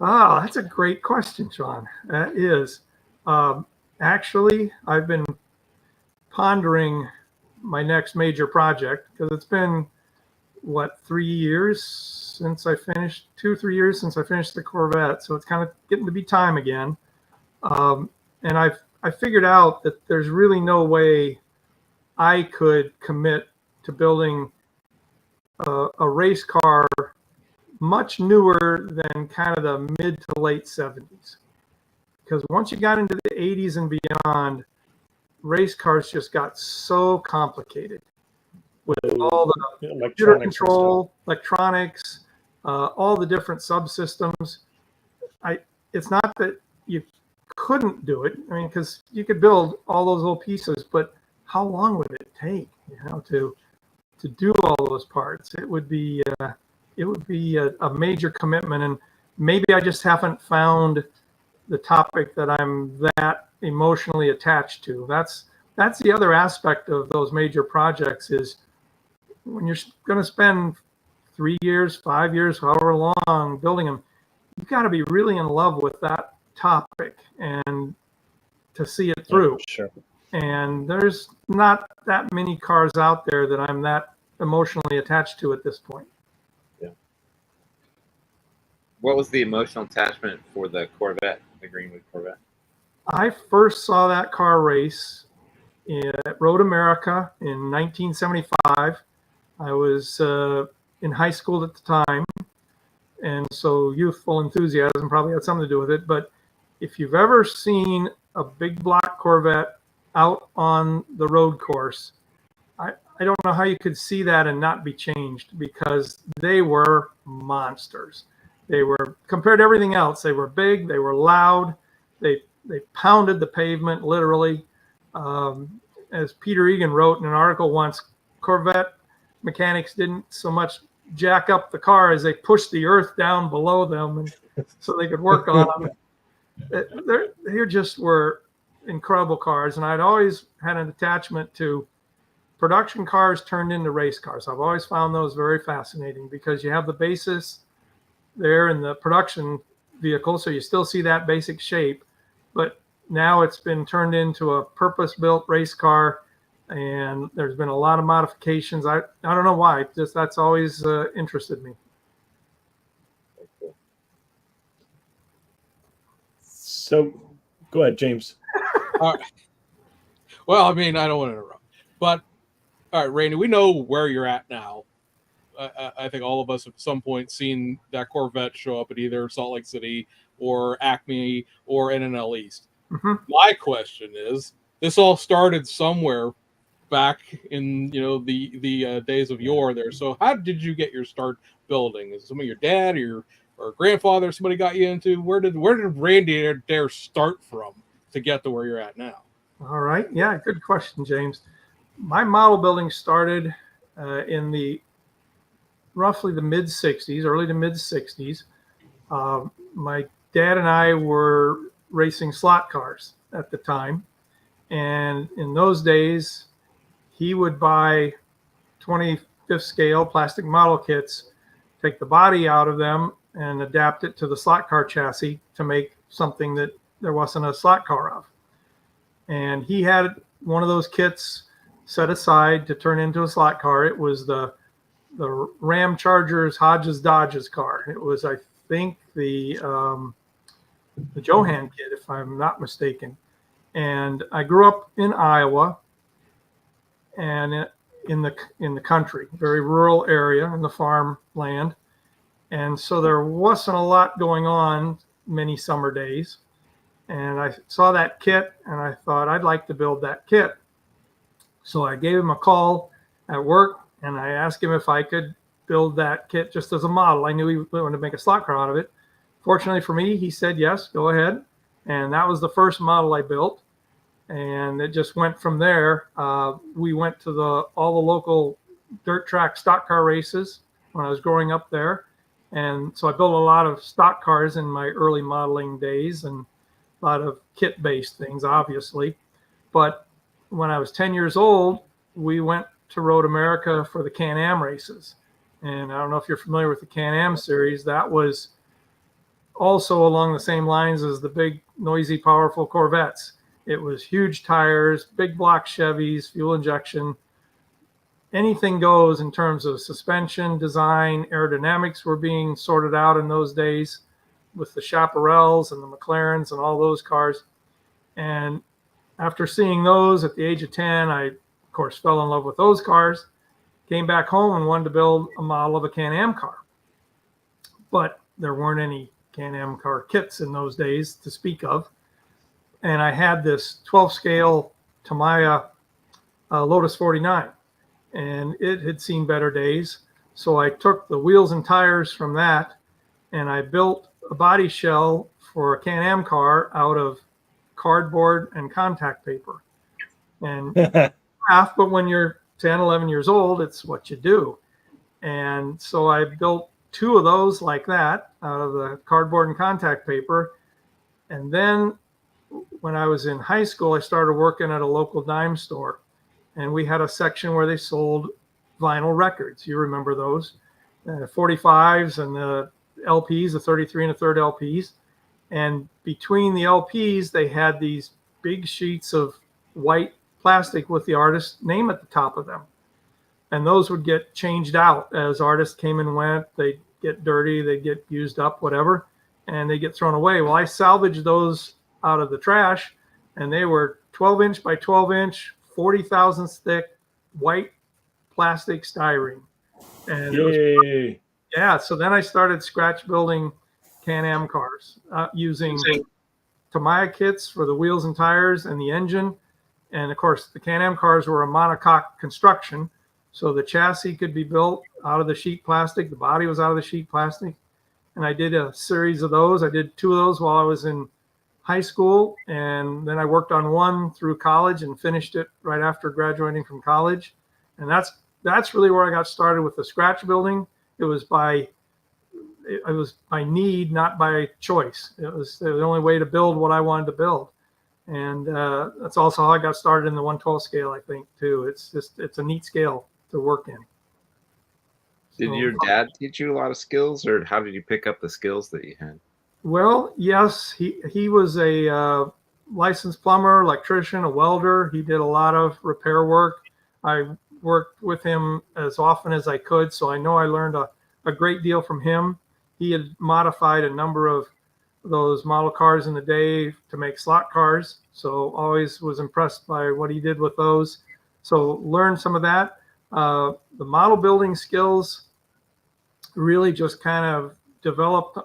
Oh, that's a great question, Sean. That is. Actually, I've been pondering my next major project because it's been, 3 years since I finished, 2-3 years since I finished the Corvette. So it's kind of getting to be time again. And I figured out that there's really no way I could commit to building a race car much newer than kind of the mid to late 70s. Because once you got into the 80s and beyond, race cars just got so complicated with all the computer control, electronics, all the different subsystems. It's not that you couldn't do it. I mean, because you could build all those little pieces, but how long would it take, to do all those parts? It would be a major commitment, maybe I just haven't found the topic that I'm that emotionally attached to. That's the other aspect of those major projects is when you're going to spend 3 years, 5 years, however long building them, you've got to be really in love with that topic and to see it through. Yeah, sure. And there's not that many cars out there that I'm that emotionally attached to at this point. What was the emotional attachment for the Corvette, the Greenwood Corvette? I first saw that car race at Road America in 1975. I was in high school at the time, and so youthful enthusiasm probably had something to do with it. But if you've ever seen a big black Corvette out on the road course, I don't know how you could see that and not be changed, because they were monsters. They were, compared to everything else, they were big, they were loud, they pounded the pavement literally. As Peter Egan wrote in an article once, Corvette mechanics didn't so much jack up the car as they pushed the earth down below them, and so they could work on them. They just were incredible cars, and I'd always had an attachment to production cars turned into race cars. I've always found those very fascinating because you have the basis there in the production vehicle, so you still see that basic shape, but now it's been turned into a purpose-built race car, and there's been a lot of modifications. I don't know why, just that's always interested me. So go ahead, James. Well, I mean, I don't want to interrupt, but all right, Randy, we know where you're at now. I think all of us at some point seen that Corvette show up at either Salt Lake City or Acme or NNL East. Mm-hmm. My question is, this all started somewhere back in the days of yore there. So how did you get your start building? Is it some of your dad or grandfather somebody got you into? Where did Randy Derr start from to get to where you're at now? All right, yeah, good question, James. My model building started in the roughly the mid 60s, early to mid 60s. My dad and I were racing slot cars at the time, and in those days he would buy 25th scale plastic model kits, take the body out of them and adapt it to the slot car chassis to make something that there wasn't a slot car of. And he had one of those kits set aside to turn into a slot car. It was the Ram Chargers Hodges Dodges car. It was, I think, the Johan kit, if I'm not mistaken. And I grew up in Iowa, and in the country, very rural area in the farmland, and so there wasn't a lot going on many summer days. And I saw that kit, and I thought I'd like to build that kit. So I gave him a call at work, and I asked him if I could build that kit just as a model. I knew he wanted to make a slot car out of it. Fortunately for me, he said, yes, go ahead. And that was the first model I built. And it just went from there. We went to all the local dirt track stock car races when I was growing up there. And so I built a lot of stock cars in my early modeling days, and a lot of kit-based things, obviously. But when I was 10 years old, we went to Road America for the Can-Am races. And I don't know if you're familiar with the Can-Am series. That was also along the same lines as the big, noisy, powerful Corvettes. It was huge tires, big block Chevys, fuel injection. Anything goes in terms of suspension, design, aerodynamics were being sorted out in those days with the Chaparrals and the McLarens and all those cars. And after seeing those at the age of 10, I, of course, fell in love with those cars, came back home and wanted to build a model of a Can-Am car. But there weren't any Can-Am car kits in those days to speak of. And I had this 12 scale Tamiya Lotus 49, and it had seen better days. So I took the wheels and tires from that, and I built a body shell for a Can-Am car out of cardboard and contact paper. And half, but when you're 10, 11 years old, it's what you do. And so I built two of those like that, out of the cardboard and contact paper. And then when I was in high school, I started working at a local dime store, and we had a section where they sold vinyl records. You remember those, 45s and the LPs, the 33 and a third LPs. And between the LPs, they had these big sheets of white plastic with the artist's name at the top of them. And those would get changed out as artists came and went. They'd get dirty, they'd get used up, whatever, and they get thrown away. Well, I salvaged those out of the trash, and they were 12-inch by 12-inch, 40 thousandths thick, white plastic styrene. And Yay. yeah, so then I started scratch building Can-Am cars using Tamiya kits for the wheels and tires and the engine. And of course, the Can-Am cars were a monocoque construction, so the chassis could be built out of the sheet plastic. The body was out of the sheet plastic. And I did a series of those. I did 2 of those while I was in high school, and then I worked on one through college and finished it right after graduating from college. And that's really where I got started with the scratch building. It was by need, not by choice. It was the only way to build what I wanted to build. And that's also how I got started in the 112 scale, I think, too. It's a neat scale to work in. Did your dad teach you a lot of skills, or how did you pick up the skills that you had? Well, yes, he was a licensed plumber, electrician, a welder. He did a lot of repair work. I worked with him as often as I could, so I know I learned a great deal from him. He had modified a number of those model cars in the day to make slot cars, so always was impressed by what he did with those. So learned some of that. The model building skills really just kind of developed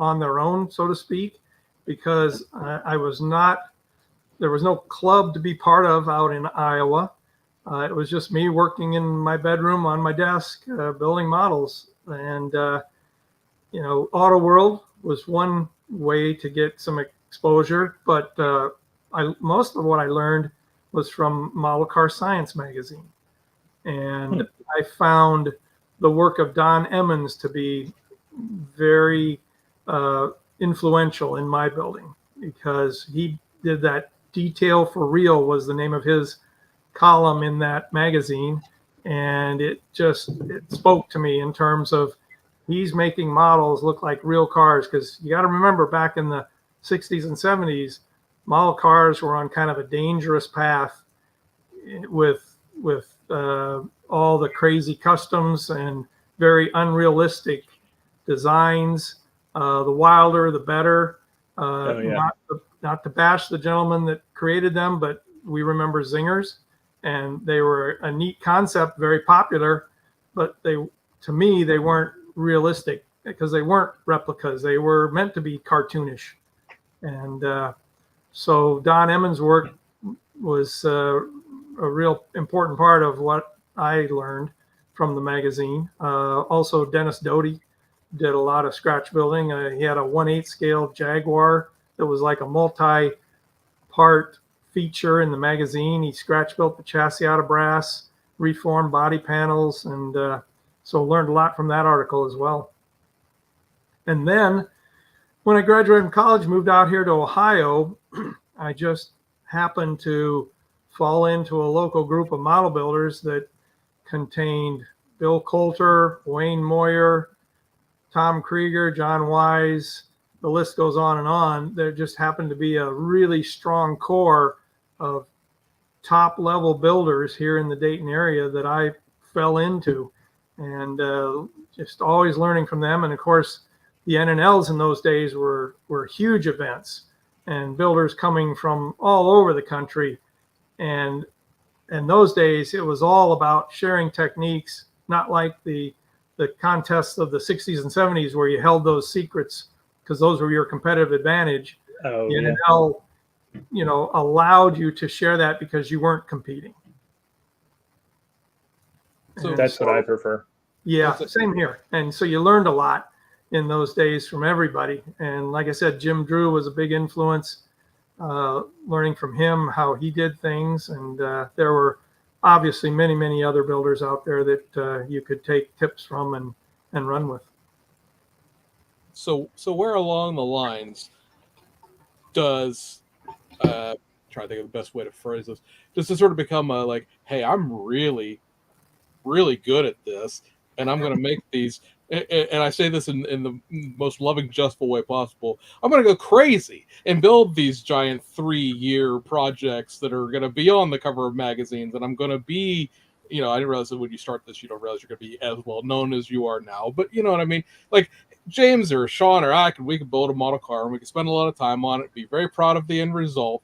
on their own, so to speak, because there was no club to be part of out in Iowa. It was just me working in my bedroom on my desk, building models. And, Auto World was one way to get some exposure, but most of what I learned was from Model Car Science magazine. And I found the work of Don Emmons to be very influential in my building, because he did that. Detail for Real was the name of his column in that magazine, and it spoke to me in terms of he's making models look like real cars, because you got to remember, back in the 60s and 70s, model cars were on kind of a dangerous path with all the crazy customs and very unrealistic designs. The wilder, the better. Not to bash the gentleman that created them, but we remember zingers, and they were a neat concept, very popular, but to me, they weren't realistic, because they weren't replicas. They were meant to be cartoonish. And so Don Emmons' work was a real important part of what I learned from the magazine. Also, Dennis Doty did a lot of scratch building. He had a 1/8 scale Jaguar that was like a multi-part feature in the magazine. He scratch built the chassis out of brass, reformed body panels, and so learned a lot from that article as well. And then when I graduated from college, moved out here to Ohio, I just happened to fall into a local group of model builders that contained Bill Coulter, Wayne Moyer, Tom Krieger, John Wise. The list goes on and on. There just happened to be a really strong core of top level builders here in the Dayton area that I fell into, and just always learning from them. And of course, the NNLs in those days were huge events, and builders coming from all over the country. And in those days, it was all about sharing techniques, not like the contests of the 60s and 70s where you held those secrets because those were your competitive advantage. Oh, the NNL, allowed you to share that because you weren't competing. So That's what I prefer. Yeah, same here. And so you learned a lot in those days from everybody. And like I said, Jim Drew was a big influence, learning from him how he did things. And there were obviously many, many other builders out there that you could take tips from and run with. So where along the lines does try to think of the best way to phrase this, just to sort of become a like, hey, I'm really, really good at this, and I'm going to make these. And I say this in the most loving, justful way possible. I'm going to go crazy and build these giant 3-year projects that are going to be on the cover of magazines, and I'm going to be, I didn't realize that when you start this, you don't realize you're going to be as well known as you are now. But you know what I mean? Like James or Sean or we could build a model car, and we could spend a lot of time on it, be very proud of the end result.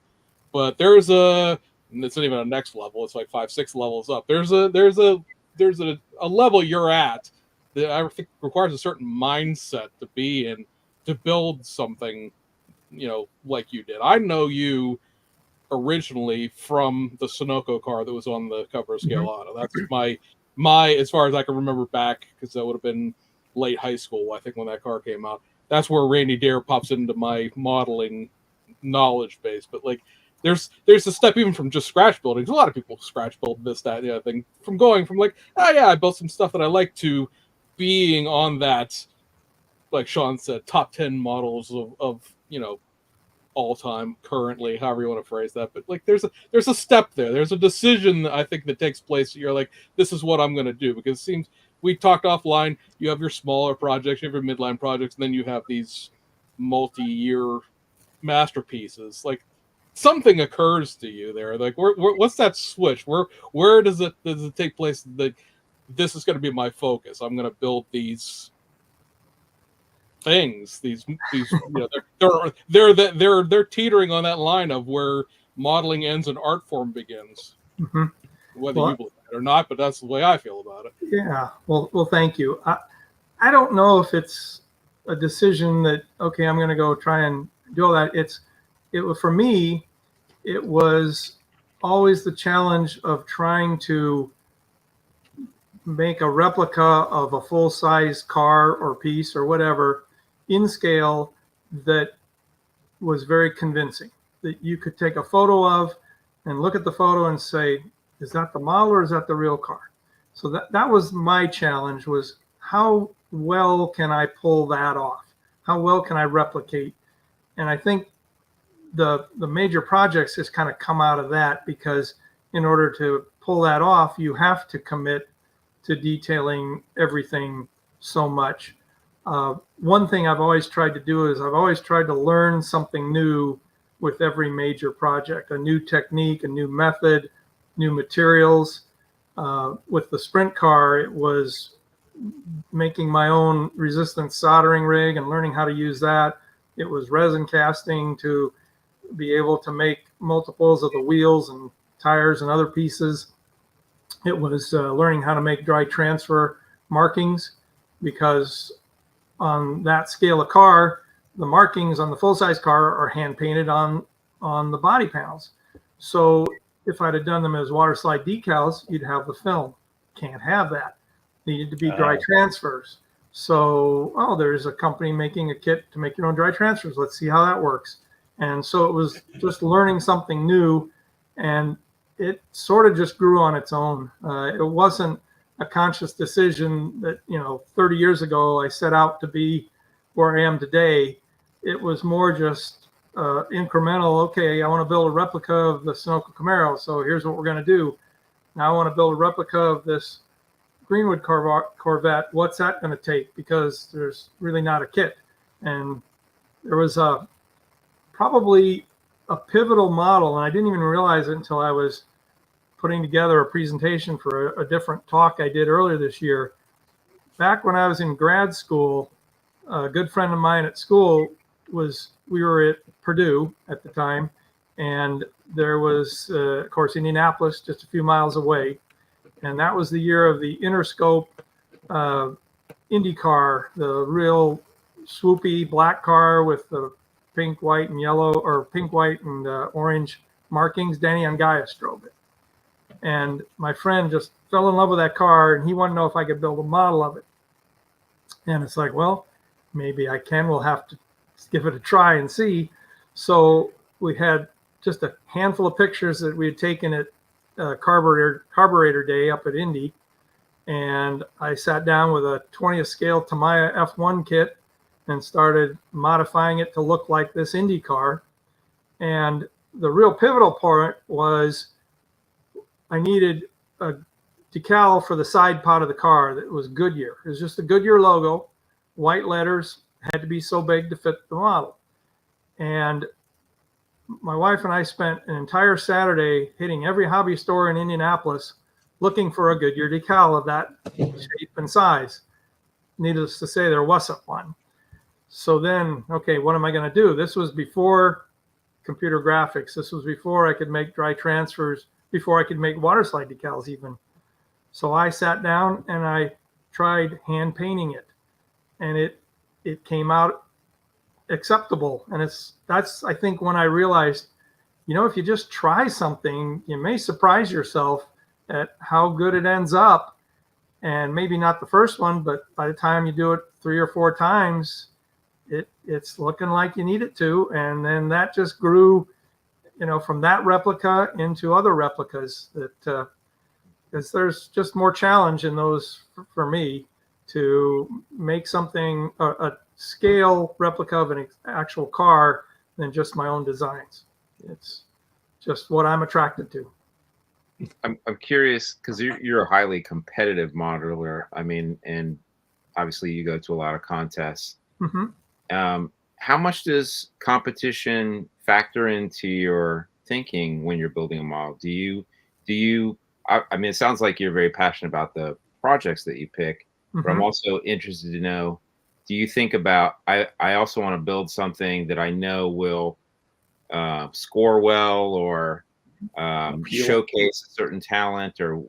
But it's not even a next level. It's like 5-6 levels up. There's a level you're at that I think requires a certain mindset to be in to build something, like you did. I know you originally from the Sunoco car that was on the cover of Scale Auto. That's my as far as I can remember back, because that would have been late high school, I think, when that car came out. That's where Randy Derr pops into my modeling knowledge base. But like there's a step even from just scratch building. A lot of people scratch build this, that, the other thing. From going from like, oh yeah, I built some stuff that I like, to being on that, like Sean said, top 10 models of all time currently, however you want to phrase that. But like there's a step there. There's a decision I think that takes place. You're like, this is what I'm going to do, because it seems we talked offline. You have your smaller projects, you have your midline projects, and then you have these multi-year masterpieces. Like something occurs to you there. Like what's that switch? Where does it take place that this is going to be my focus? I'm going to build these things. These they're teetering on that line of where modeling ends and art form begins. Mm-hmm. Whether you believe it or not, but that's the way I feel about it. Yeah. Well, thank you. I don't know if it's a decision that, okay, I'm going to go try and do all that. It was, for me, it was always the challenge of trying to make a replica of a full-size car or piece or whatever in scale that was very convincing, that you could take a photo of and look at the photo and say, is that the model or is that the real car? So that was my challenge, was how well can I pull that off? How well can I replicate? And I think the major projects just kind of come out of that, because in order to pull that off, you have to commit to detailing everything so much. One thing I've always tried to do is I've always tried to learn something new with every major project, a new technique, a new method, new materials. With the sprint car, it was making my own resistance soldering rig and learning how to use that. It was resin casting to be able to make multiples of the wheels and tires and other pieces. It was learning how to make dry transfer markings, because on that scale of car, the markings on the full-size car are hand painted on the body panels. So if I'd have done them as water slide decals, you'd have the film. Can't have that. Needed to be dry transfers. So, there's a company making a kit to make your own dry transfers. Let's see how that works. And so it was just learning something new, and it sort of just grew on its own. It wasn't a conscious decision that, 30 years ago I set out to be where I am today. It was more just incremental. Okay, I want to build a replica of the Sunoco Camaro, so here's what we're going to do. Now I want to build a replica of this Greenwood Corvette. What's that going to take? Because there's really not a kit. And there was probably a pivotal model, and I didn't even realize it until I was putting together a presentation for a different talk I did earlier this year. Back when I was in grad school, a good friend of mine at school we were at Purdue at the time, and there was, of course, Indianapolis just a few miles away. And that was the year of the Interscope IndyCar, the real swoopy black car with the pink, white, and yellow, or pink, white, and orange markings. Danny Angaius drove it. And my friend just fell in love with that car, and he wanted to know if I could build a model of it. And it's like, well, maybe I can. We'll have to give it a try and see. So we had just a handful of pictures that we had taken at Carburetor Day up at Indy. And I sat down with a 20th scale Tamiya F1 kit and started modifying it to look like this Indy car. And the real pivotal part was I needed a decal for the side part of the car that was Goodyear. It was just a Goodyear logo, white letters, had to be so big to fit the model. And my wife and I spent an entire Saturday hitting every hobby store in Indianapolis looking for a Goodyear decal of that shape and size. Needless to say, there wasn't one. So then, okay, what am I going to do? This was before computer graphics. This was before I could make dry transfers, before I could make water slide decals even. So I sat down and I tried hand painting it, and it came out acceptable. And that's I think when I realized, if you just try something, you may surprise yourself at how good it ends up. And maybe not the first one, but by the time you do it 3 or 4 times, it's looking like you need it to. And then that just grew, from that replica into other replicas, that because there's just more challenge in those for me to make something a scale replica of an actual car than just my own designs. It's just what I'm attracted to. I'm curious because you're a highly competitive modeler. I mean, and obviously you go to a lot of contests. Mm-hmm. How much does competition factor into your thinking when you're building a model? Do you? I mean, it sounds like you're very passionate about the projects that you pick, but I'm also interested to know, do you think about, I also want to build something that I know will score well or showcase a certain talent, or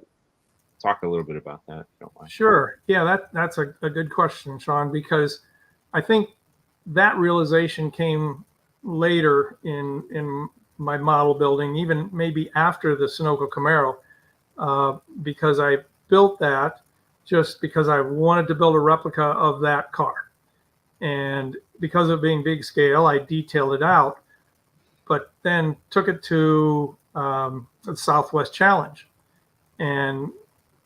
talk a little bit about that, if you don't mind. Sure. Yeah, that's a good question, Sean, because I think that realization came later in my model building, even maybe after the Sunoco Camaro, because I built that just because I wanted to build a replica of that car. And because of being big scale, I detailed it out, but then took it to the Southwest Challenge and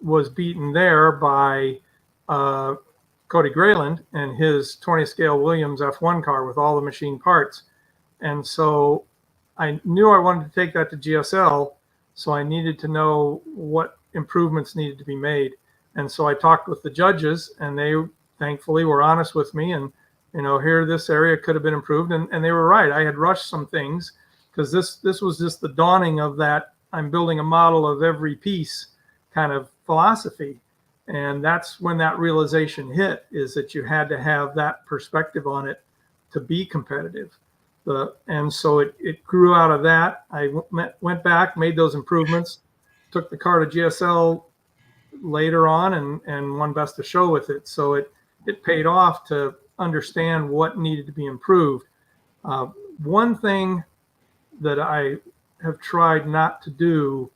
was beaten there by Cody Grayland and his 20 scale Williams F1 car with all the machine parts. And so I knew I wanted to take that to GSL, so I needed to know what improvements needed to be made. And so I talked with the judges, and they thankfully were honest with me, and here this area could have been improved, and they were right. I had rushed some things because this was just the dawning of that I'm building a model of every piece kind of philosophy. And that's when that realization hit, is that you had to have that perspective on it to be competitive. And so it grew out of that. I went back, made those improvements, took the car to GSL later on and won Best of Show with it. So it paid off to understand what needed to be improved. One thing that I have tried not to do,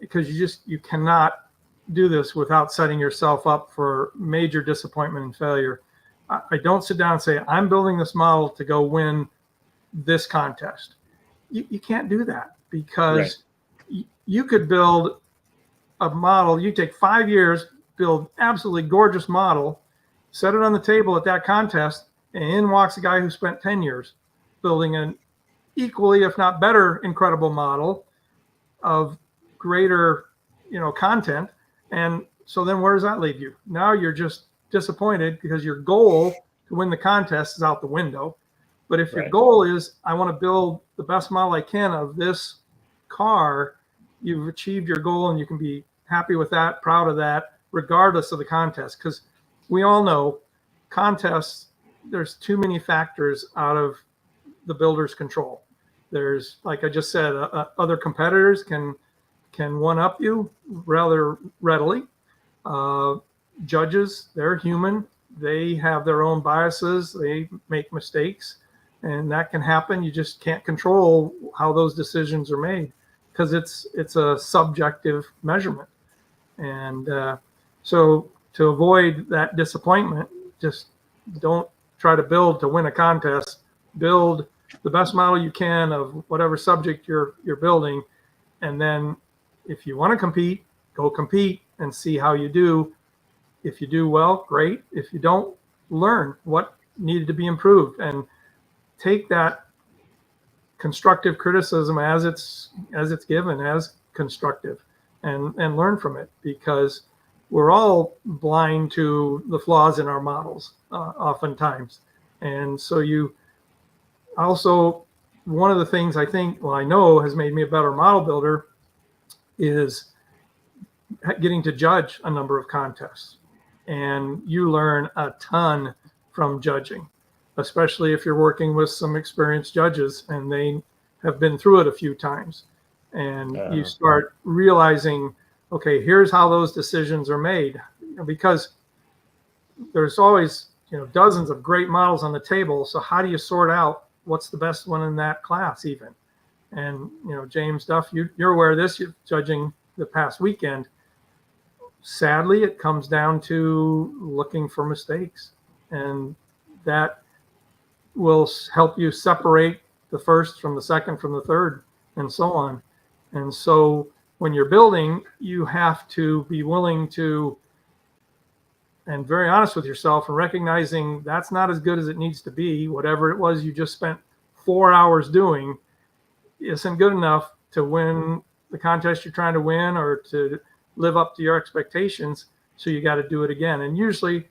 because you cannot do this without setting yourself up for major disappointment and failure. I don't sit down and say, I'm building this model to go win this contest. You can't do that, because you could build a model. You take 5 years, build absolutely gorgeous model, set it on the table at that contest, and in walks a guy who spent 10 years building an equally, if not better, incredible model of greater, content. And so then where does that leave you? Now you're just disappointed because your goal to win the contest is out the window. But if your goal is, I want to build the best model I can of this car, you've achieved your goal, and you can be happy with that, proud of that, regardless of the contest. Because we all know contests, there's too many factors out of the builder's control. There's, like I just said, other competitors can one-up you rather readily. Judges, they're human. They have their own biases. They make mistakes, and that can happen. You just can't control how those decisions are made, because it's a subjective measurement. And so to avoid that disappointment, just don't try to build to win a contest. Build the best model you can of whatever subject you're building, and then if you want to compete, go compete and see how you do. If you do well, great. If you don't, learn what needed to be improved, and take that constructive criticism as it's given as constructive, and learn from it, because we're all blind to the flaws in our models oftentimes. And so you also, one of the things I think, well, I know has made me a better model builder is getting to judge a number of contests. And you learn a ton from judging, especially if you're working with some experienced judges and they have been through it a few times. And you start realizing, okay, here's how those decisions are made. Because there's always, dozens of great models on the table. So how do you sort out what's the best one in that class even? And, James Duff, you're aware of this, you're judging the past weekend. Sadly, it comes down to looking for mistakes, and that will help you separate the first from the second from the third, and so on. And so when you're building, you have to be willing to, and very honest with yourself, and recognizing that's not as good as it needs to be. Whatever it was you just spent 4 hours doing isn't good enough to win the contest you're trying to win, or to live up to your expectations. So you got to do it again. And usually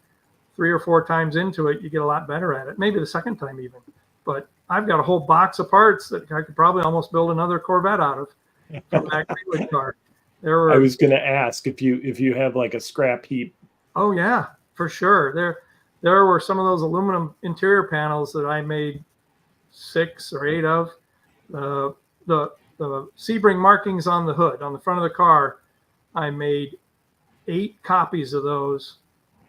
3 or 4 times into it, you get a lot better at it. Maybe the second time even. But I've got a whole box of parts that I could probably almost build another Corvette out of from that Greenwood car. I was going to ask if you have like a scrap heap. Oh yeah, for sure. There were some of those aluminum interior panels that I made 6 or 8 of. The Sebring markings on the hood, on the front of the car, I made 8 copies of those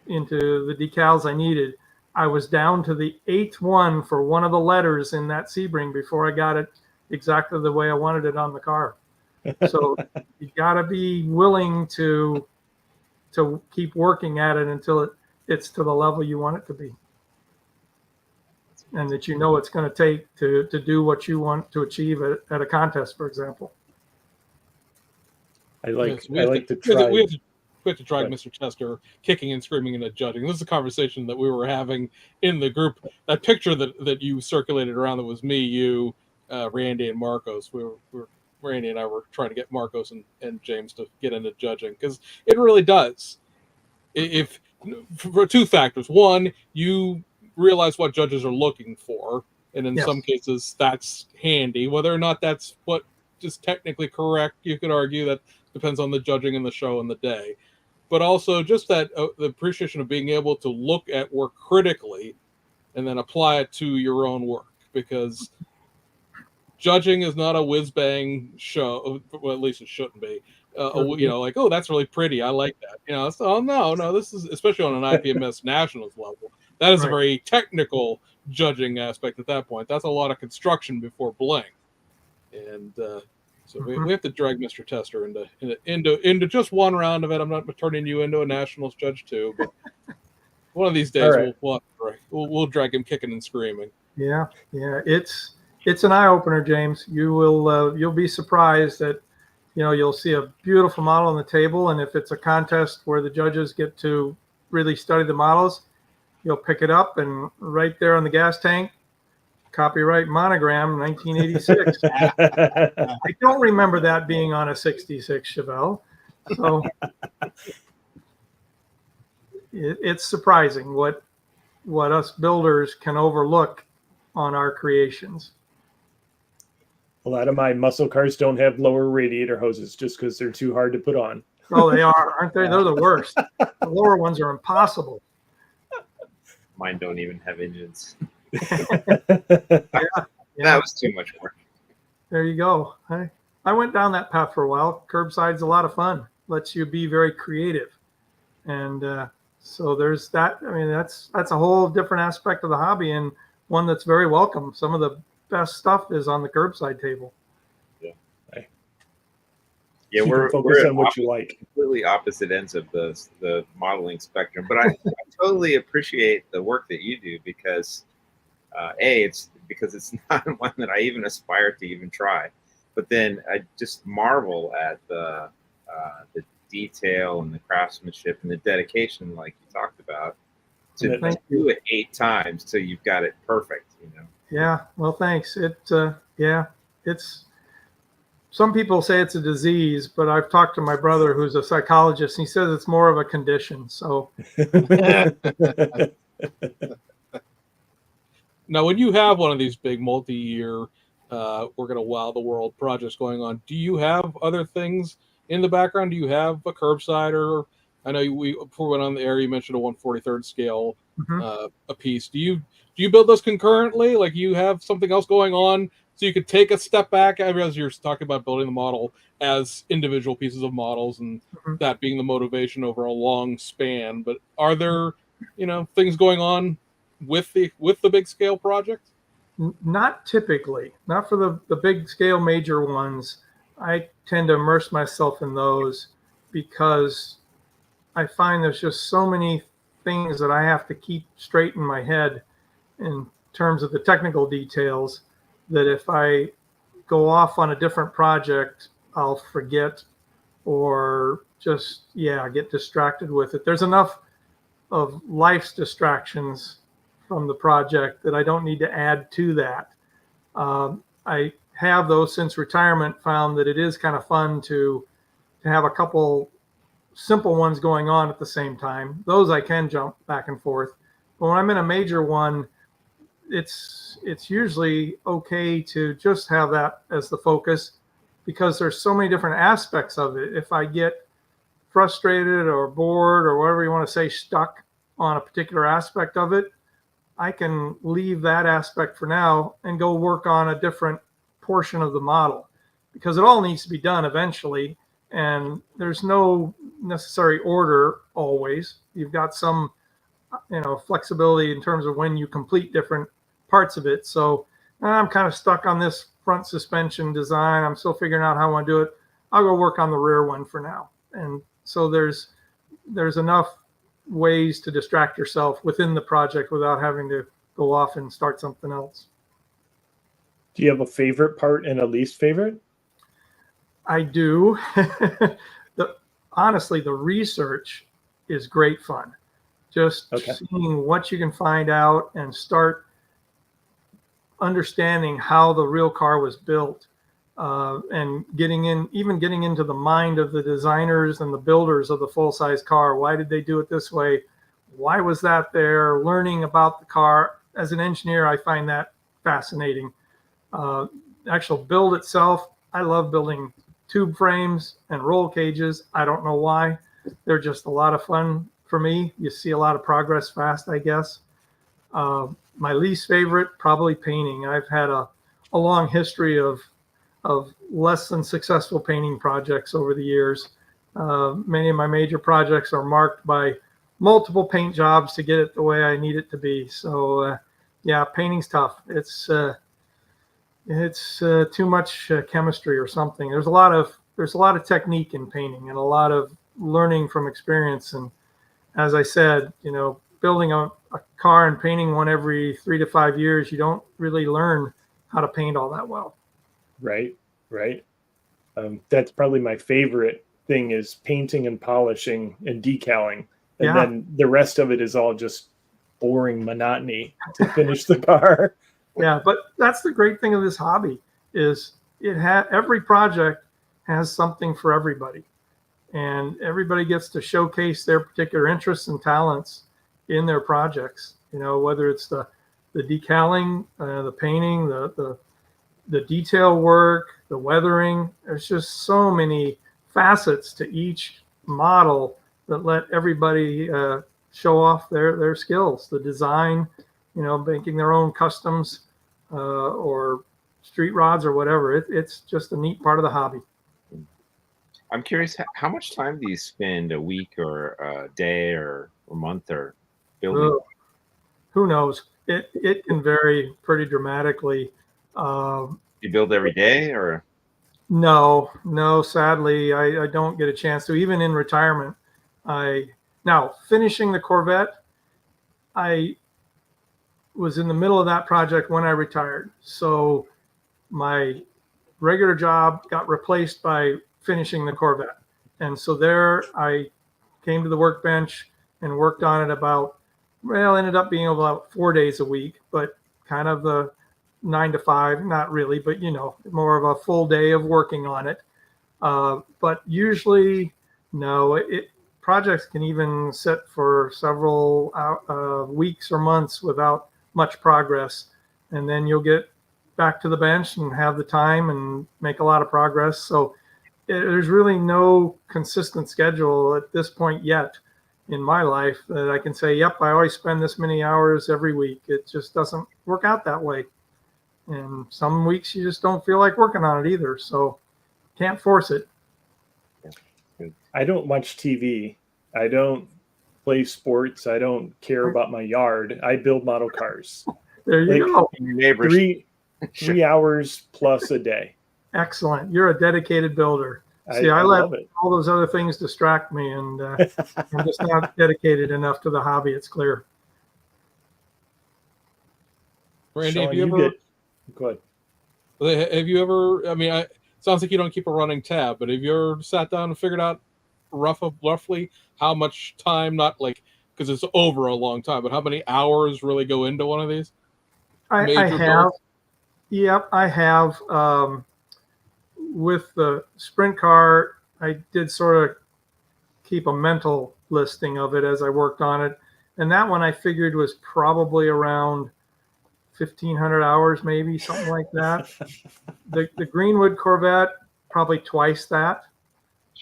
into the decals I needed. I was down to the 8th one for one of the letters in that Sebring before I got it exactly the way I wanted it on the car. So you got to be willing to keep working at it until it's to the level you want it to be, and that it's going to take to do what you want to achieve at a contest, for example. I like to try. try. We have to drag Mr. Chester kicking and screaming into judging. This is a conversation that we were having in the group. That picture that you circulated around, that was me, you, Randy, and Marcos. Randy and I were trying to get Marcos and James to get into judging, because it really does. If for 2 factors: one, you realize what judges are looking for, and in some cases that's handy. Whether or not that's what is technically correct, you could argue that depends on the judging and the show and the day. But also just that the appreciation of being able to look at work critically and then apply it to your own work, because judging is not a whiz bang show. Well, at least it shouldn't be. Like, oh, that's really pretty, I like that. So no, this is, especially on an IPMS Nationals level, that is a very technical judging aspect at that point. That's a lot of construction before bling, and so we have to drag Mr. Tester into just one round of it. I'm not turning you into a Nationals judge too, but one of these days we'll drag him kicking and screaming. Yeah, it's an eye opener, James. You'll be surprised that you'll see a beautiful model on the table, and if it's a contest where the judges get to really study the models, you'll pick it up, and right there on the gas tank, copyright monogram 1986. I don't remember that being on a 66 Chevelle. So it's surprising what us builders can overlook on our creations. A lot of my muscle cars don't have lower radiator hoses just because they're too hard to put on. Oh, they are, aren't they? They're the worst. The lower ones are impossible. Mine don't even have engines. That was too much work. There you go. I went down that path for a while. Curbside's a lot of fun. Lets you be very creative. And so there's that. I mean, that's a whole different aspect of the hobby, and one that's very welcome. Some of the best stuff is on the curbside table. Yeah, we're on what you like. Completely opposite ends of the modeling spectrum, but I totally appreciate the work that you do, because it's not one that I even aspire to even try, but then I just marvel at the detail and the craftsmanship and the dedication, like you talked about, to Thank do it 8 times till you've got it perfect, you know. Yeah, well, thanks. It's some people say it's a disease, but I've talked to my brother who's a psychologist, and he says it's more of a condition. So Now, when you have one of these big multi-year, we're going to wow the world projects going on, do you have other things in the background? Do you have a curbside, or I know we before we went on the air, you mentioned a 1/43rd scale mhm. a piece. Do you build those concurrently? Like you have something else going on, so you could take a step back. I realize you're talking about building the model as individual pieces of models, and Mhm. that being the motivation over a long span. But are there, things going on with the big scale project? Not typically, not for the big scale major ones. I tend to immerse myself in those because I find there's just so many things that I have to keep straight in my head in terms of the technical details that if I go off on a different project, I'll forget or just, yeah, get distracted with it. There's enough of life's distractions from the project that I don't need to add to that. I have, though, since retirement, found that it is kind of fun to have a couple simple ones going on at the same time. Those I can jump back and forth. But when I'm in a major one, it's usually okay to just have that as the focus because there's so many different aspects of it. If I get frustrated or bored or whatever you want to say, stuck on a particular aspect of it, I can leave that aspect for now and go work on a different portion of the model because it all needs to be done eventually. And there's no necessary order always. You've got some, flexibility in terms of when you complete different parts of it. So I'm kind of stuck on this front suspension design. I'm still figuring out how I want to do it. I'll go work on the rear one for now. And so there's enough ways to distract yourself within the project without having to go off and start something else. Do you have a favorite part and a least favorite? I do. Honestly, the research is great fun. Just seeing what you can find out and start understanding how the real car was built, and getting into the mind of the designers and the builders of the full-size car. Why did they do it this way? Why was that there? Learning about the car. As an engineer, I find that fascinating. Actual build itself, I love building tube frames and roll cages. I don't know why. They're just a lot of fun for me. You see a lot of progress fast, I guess. My least favorite, probably painting. I've had a long history of less than successful painting projects over the years. Many of my major projects are marked by multiple paint jobs to get it the way I need it to be. So, yeah, painting's tough. It's too much chemistry or something. There's a lot of technique in painting and a lot of learning from experience. And as I said, building a car and painting one every 3 to 5 years, you don't really learn how to paint all that well. Right. That's probably my favorite thing is painting and polishing and decaling. And then the rest of it is all just boring monotony to finish the car. Yeah, but that's the great thing of this hobby is every project has something for everybody. And everybody gets to showcase their particular interests and talents in their projects. Whether it's the decaling, the painting, the detail work, the weathering. There's just so many facets to each model that let everybody show off their skills. The design, making their own customs or street rods or whatever. It's just a neat part of the hobby. I'm curious, how much time do you spend a week or a day or a month or building? Who knows? It can vary pretty dramatically. You build every day or? No, sadly, I don't get a chance to. Even in retirement, now finishing the Corvette, I was in the middle of that project when I retired. So my regular job got replaced by finishing the Corvette. And so there I came to the workbench and worked on it about well, ended up being about 4 days a week, but kind of the 9 to 5, not really, but more of a full day of working on it. But usually, no, projects can even sit for several weeks or months without much progress. And then you'll get back to the bench and have the time and make a lot of progress. So there's really no consistent schedule at this point yet in my life that I can say, yep, I always spend this many hours every week. It just doesn't work out that way. And some weeks you just don't feel like working on it either. So can't force it. I don't watch TV. I don't play sports. I don't care about my yard. I build model cars. There you go. Your neighbors. 3 hours plus a day. Excellent. You're a dedicated builder. See, I let love it. all those other things distract me, and I'm just not dedicated enough to the hobby. It's clear. Randy, Sean, have you ever? Go ahead. Have you ever? I mean, it sounds like you don't keep a running tab, but have you ever sat down and figured out roughly how much time, not like because it's over a long time, but how many hours really go into one of these? I have. builds? Yep, I have. With the sprint car, I did sort of keep a mental listing of it as I worked on it. And that one I figured was probably around 1,500 hours, maybe something like that. The Greenwood Corvette, probably twice that.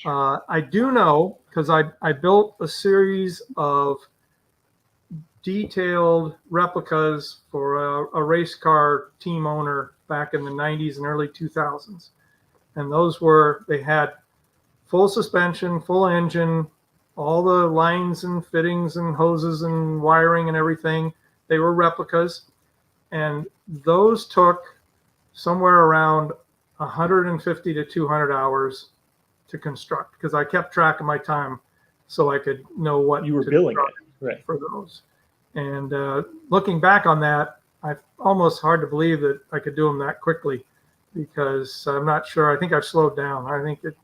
I do know, because I built a series of detailed replicas for a race car team owner back in the 90s and early 2000s. And they had full suspension, full engine, all the lines and fittings and hoses and wiring and everything. They were replicas. And those took somewhere around 150 to 200 hours to construct, because I kept track of my time so I could know what You were to billing construct it, right? for those. And looking back on that, it's almost hard to believe that I could do them that quickly, because I'm not sure. I think I've slowed down. I think it's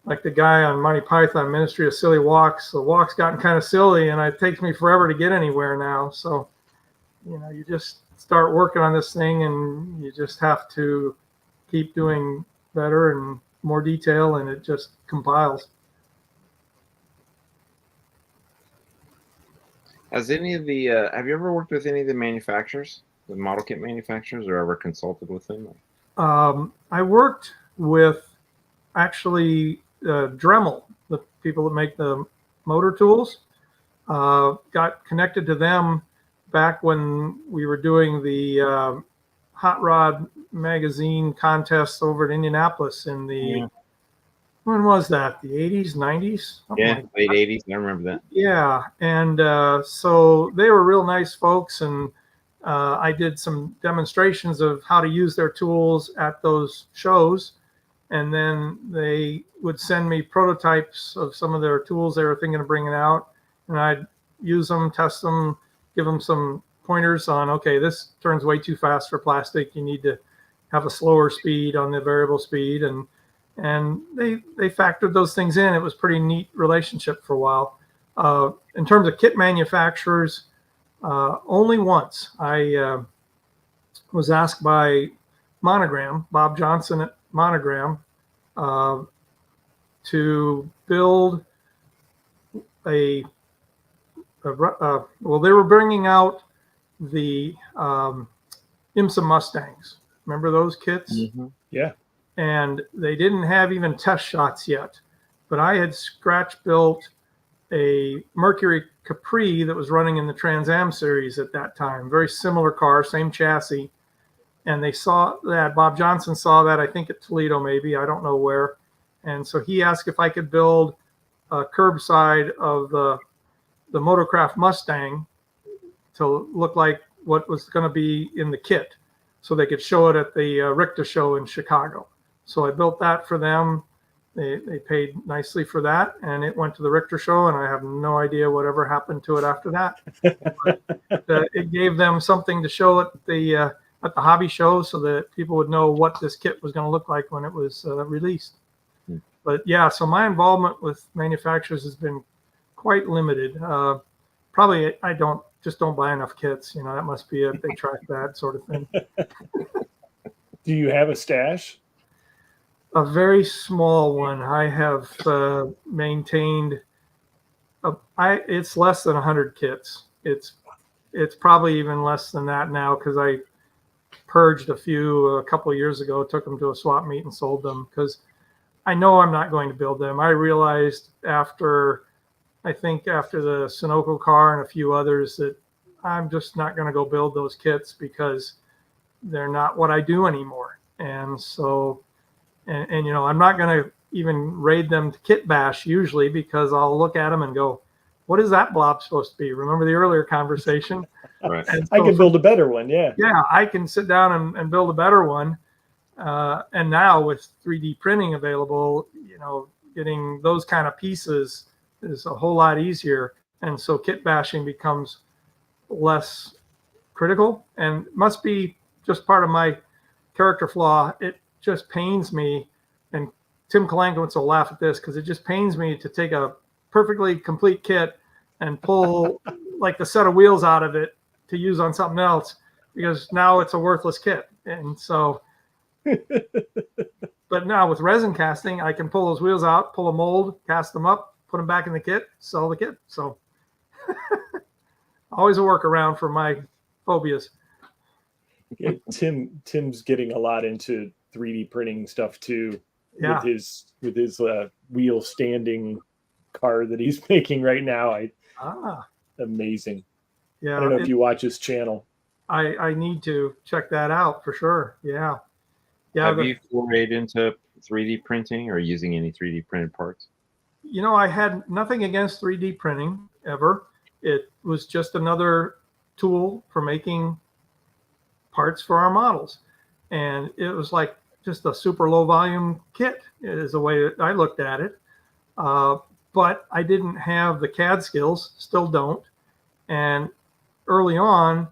like the guy on Monty Python, Ministry of Silly Walks. The walk's gotten kind of silly, and it takes me forever to get anywhere now. So, you just start working on this thing, and you just have to keep doing better and more detail, and it just compiles. Have you ever worked with any of the manufacturers, the model kit manufacturers, or ever consulted with them? I worked with actually Dremel, the people that make the motor tools. Got connected to them back when we were doing the Hot Rod magazine contests over at Indianapolis in the, when was that? The 80s, 90s? Late 80s. I remember that. Yeah, and so they were real nice folks, and I did some demonstrations of how to use their tools at those shows, and then they would send me prototypes of some of their tools they were thinking of bringing out, and I'd use them, test them, give them some pointers on, okay, this turns way too fast for plastic. You need to have a slower speed on the variable speed, and they factored those things in. It was a pretty neat relationship for a while. In terms of kit manufacturers, only once I was asked by Monogram, Bob Johnson at Monogram, to build well, they were bringing out the IMSA Mustangs. Remember those kits? Mm-hmm. Yeah. And they didn't have even test shots yet, but I had scratch built a Mercury Capri that was running in the Trans Am series at that time. Very similar car, same chassis. And they saw that, Bob Johnson saw that, I think at Toledo maybe, I don't know where. And so he asked if I could build a curbside of the Motorcraft Mustang to look like what was going to be in the kit, so they could show it at the Richter show in Chicago. So I built that for them. They paid nicely for that, and it went to the Richter show, and I have no idea whatever happened to it after that. But, it gave them something to show at the hobby show, so that people would know what this kit was going to look like when it was released. But yeah, so my involvement with manufacturers has been quite limited. Probably I don't buy enough kits. That must be it. They track that sort of thing. Do you have a stash? A very small one. I have maintained. It's less than 100 kits. It's probably even less than that now because I purged a few a couple of years ago. Took them to a swap meet and sold them because I know I'm not going to build them. I realized after the Sunoco car and a few others that I'm just not going to go build those kits because they're not what I do anymore. And so, and I'm not going to even raid them to kit bash usually because I'll look at them and go, what is that blob supposed to be? Remember the earlier conversation? Right. And I so can build a better one. Yeah. Yeah, I can sit down and build a better one. And now with 3D printing available, getting those kind of pieces is a whole lot easier. And so kit bashing becomes less critical and must be just part of my character flaw. It just pains me, and Tim Kalankowitz will laugh at this because it just pains me to take a perfectly complete kit and pull like the set of wheels out of it to use on something else because now it's a worthless kit. And so, but now with resin casting, I can pull those wheels out, pull a mold, cast them up, put them back in the kit, sell the kit. So always a workaround for my phobias. Yeah, Tim's getting a lot into 3D printing stuff too. Yeah. With his wheel standing car that he's making right now. Amazing. Yeah. I don't know if you watch his channel. I need to check that out for sure. Yeah. Yeah. Have you forayed into 3D printing or using any 3D printed parts? I had nothing against 3D printing ever. It was just another tool for making parts for our models. And it was like just a super low volume kit is the way that I looked at it. But I didn't have the CAD skills, still don't. And early on,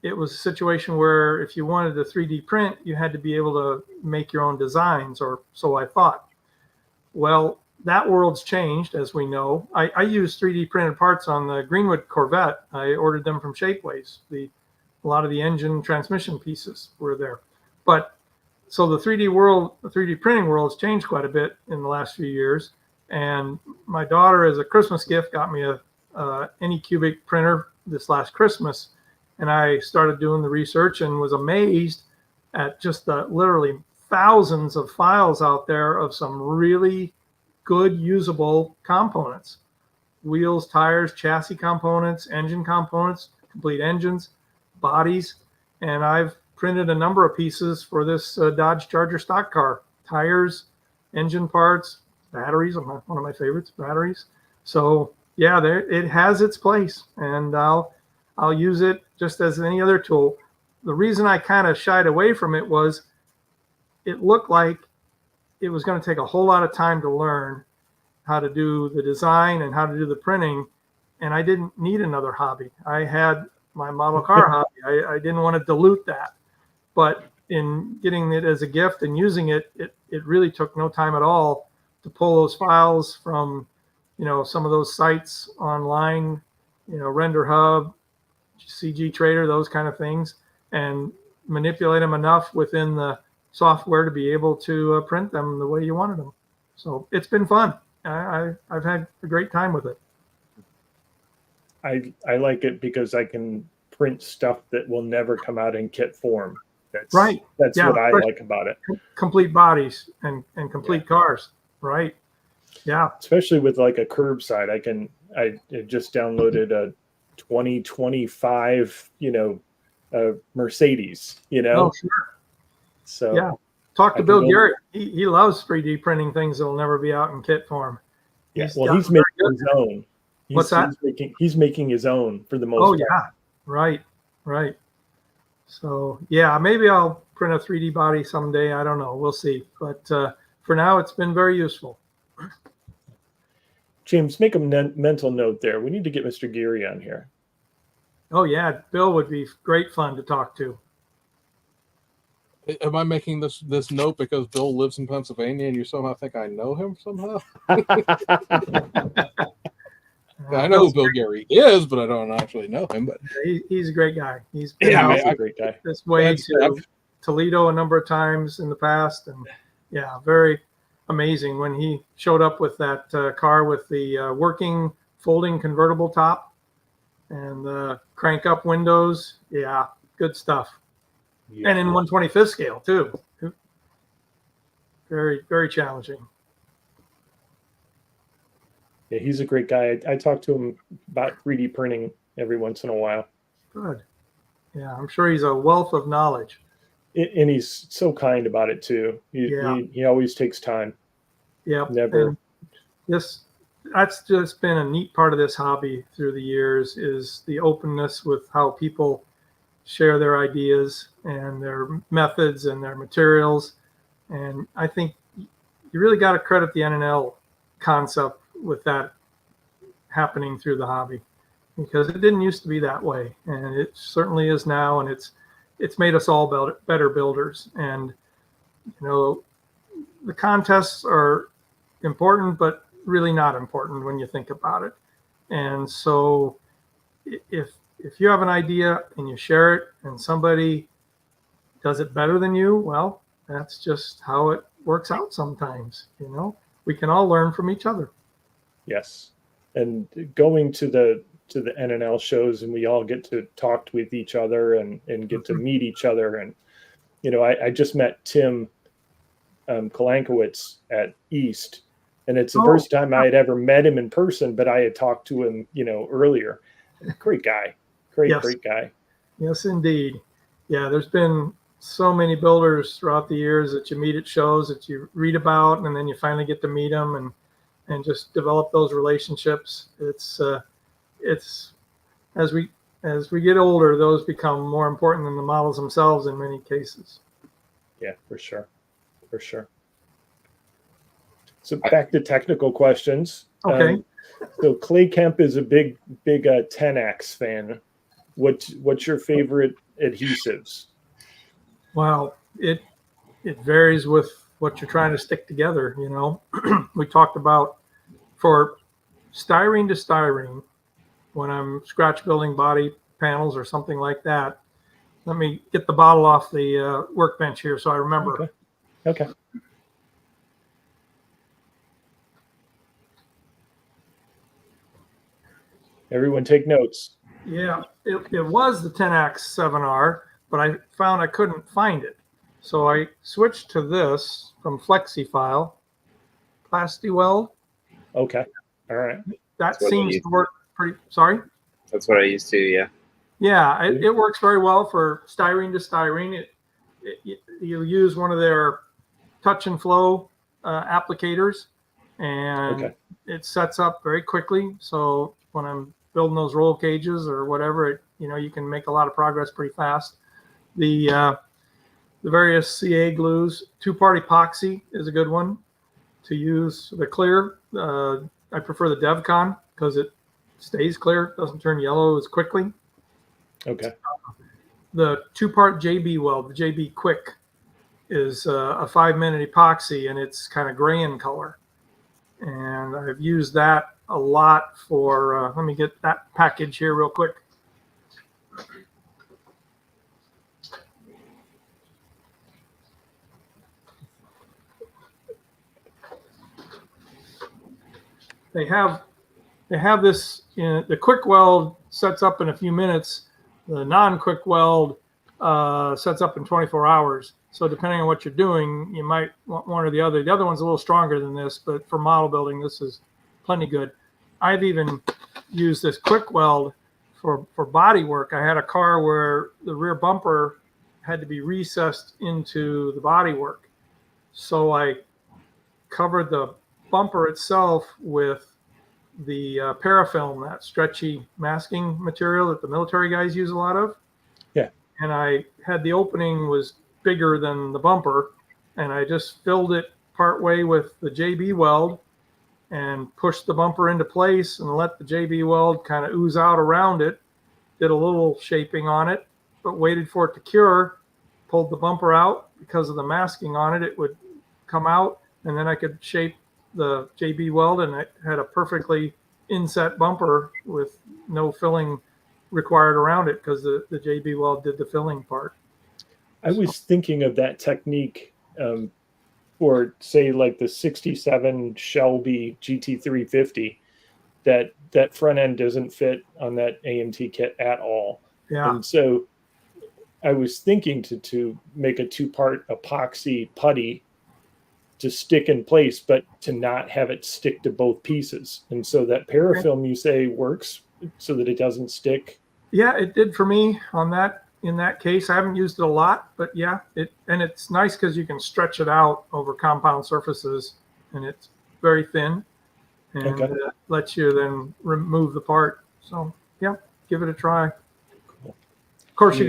it was a situation where if you wanted to 3D print, you had to be able to make your own designs, or so I thought. Well, that world's changed, as we know. I use 3D printed parts on the Greenwood Corvette. I ordered them from Shapeways. A lot of the engine transmission pieces were there. But so the 3D printing world has changed quite a bit in the last few years. And my daughter, as a Christmas gift, got me a Anycubic printer this last Christmas. And I started doing the research and was amazed at just the literally thousands of files out there of some really good usable components: wheels, tires, chassis components, engine components, complete engines, bodies. And I've printed a number of pieces for this Dodge Charger stock car: tires, engine parts, batteries. One of my favorites, batteries. So yeah, it has its place, and I'll use it just as any other tool. The reason I kind of shied away from it was it looked like it was going to take a whole lot of time to learn how to do the design and how to do the printing, and I didn't need another hobby. I had my model car hobby. I didn't want to dilute that. But in getting it as a gift and using it, it really took no time at all to pull those files from, some of those sites online, Render Hub, CG Trader, those kind of things, and manipulate them enough within the software to be able to print them the way you wanted them. So it's been fun. I've had a great time with it. I like it because I can print stuff that will never come out in kit form. That's right. That's what I like about it. Complete bodies and complete cars. Right. Yeah. Especially with like a curbside, I just downloaded a 2025, Mercedes, Oh, sure. So yeah. Talk to Bill Garrett. He loves 3D printing things that will never be out in kit form. Yeah. He's making his own. What's that? He's making his own for the most part. Yeah. Right. So yeah, maybe I'll print a 3D body someday. I don't know. We'll see. But for now, it's been very useful. James, make a mental note there. We need to get Mr. Geary on here. Oh yeah, Bill would be great fun to talk to. Am I making this note because Bill lives in Pennsylvania and you somehow think I know him somehow? I know who Bill Gary is, but I don't actually know him. But He's a great guy. He's been Yeah, out He's a great guy. this way That's- to Toledo a number of times in the past, and yeah, very amazing when he showed up with that car with the working folding convertible top and the crank up windows. Yeah, good stuff. Yeah. And in 1/25th scale too. Very, very challenging. Yeah, he's a great guy. I talk to him about 3D printing every once in a while. Good. Yeah, I'm sure he's a wealth of knowledge. And he's so kind about it too. He always takes time. Yep. Never. And that's just been a neat part of this hobby through the years, is the openness with how people share their ideas and their methods and their materials. And I think you really got to credit the NNL concept with that happening through the hobby, because it didn't used to be that way, and it certainly is now. And it's made us all better builders. And the contests are important, but really not important when you think about it. And so if you have an idea and you share it and somebody does it better than you, well, that's just how it works out sometimes. We can all learn from each other. Yes. And going to the NNL shows, and we all get to talk with each other and get to meet each other. And I just met Tim Kalankowitz at East, and it's the first time I had ever met him in person, but I had talked to him earlier. Great guy. Great guy. Yes, indeed. Yeah, there's been so many builders throughout the years that you meet at shows that you read about, and then you finally get to meet them and just develop those relationships. It's as we get older, those become more important than the models themselves in many cases. Yeah, for sure. So back to technical questions. Okay. So Clay Kemp is a big 10X fan. What's your favorite adhesives? Well, it varies with what you're trying to stick together. We talked about for styrene to styrene, when I'm scratch building body panels or something like that. Let me get the bottle off the workbench here so I remember. Okay. Everyone take notes. Yeah, it was the 10X 7R, but I found I couldn't find it. So I switched to this from FlexiFile, PlastiWeld. Okay. All right. That seems to work pretty, sorry? That's what I used to, yeah. Yeah, it works very well for styrene to styrene. You use one of their touch and flow applicators, and it sets up very quickly. So when I'm building those roll cages or whatever, you can make a lot of progress pretty fast. The various CA glues, two-part epoxy is a good one to use. The clear, I prefer the DevCon because it stays clear, doesn't turn yellow as quickly. Okay. The two-part JB weld, the JB Quick, is a 5-minute epoxy, and it's kind of gray in color. And I've used that a lot for, let me get that package here real quick. They have this, the quick weld sets up in a few minutes. The non-quick weld sets up in 24 hours. So depending on what you're doing, you might want one or the other. The other one's a little stronger than this, but for model building, this is plenty good. I've even used this quick weld for body work. I had a car where the rear bumper had to be recessed into the body work. So I covered the bumper itself with the parafilm, that stretchy masking material that the military guys use a lot of. Yeah. And I had the opening was bigger than the bumper, and I just filled it part way with the JB weld and pushed the bumper into place and let the JB weld kind of ooze out around it. Did a little shaping on it, but waited for it to cure, pulled the bumper out. Because of the masking on it, it would come out, and then I could shape the JB weld, and it had a perfectly inset bumper with no filling required around it because the JB Weld did the filling part. I was thinking of that technique for, say, like the 67 Shelby GT350, that front end doesn't fit on that AMT kit at all. Yeah. And so I was thinking to make a 2-part epoxy putty to stick in place, but to not have it stick to both pieces. And so that parafilm you say works so that it doesn't stick. Yeah, it did for me on that. In that case, I haven't used it a lot, but yeah, it's nice because you can stretch it out over compound surfaces, and it's very thin, and lets you then remove the part. So yeah, give it a try. Cool. Of course, you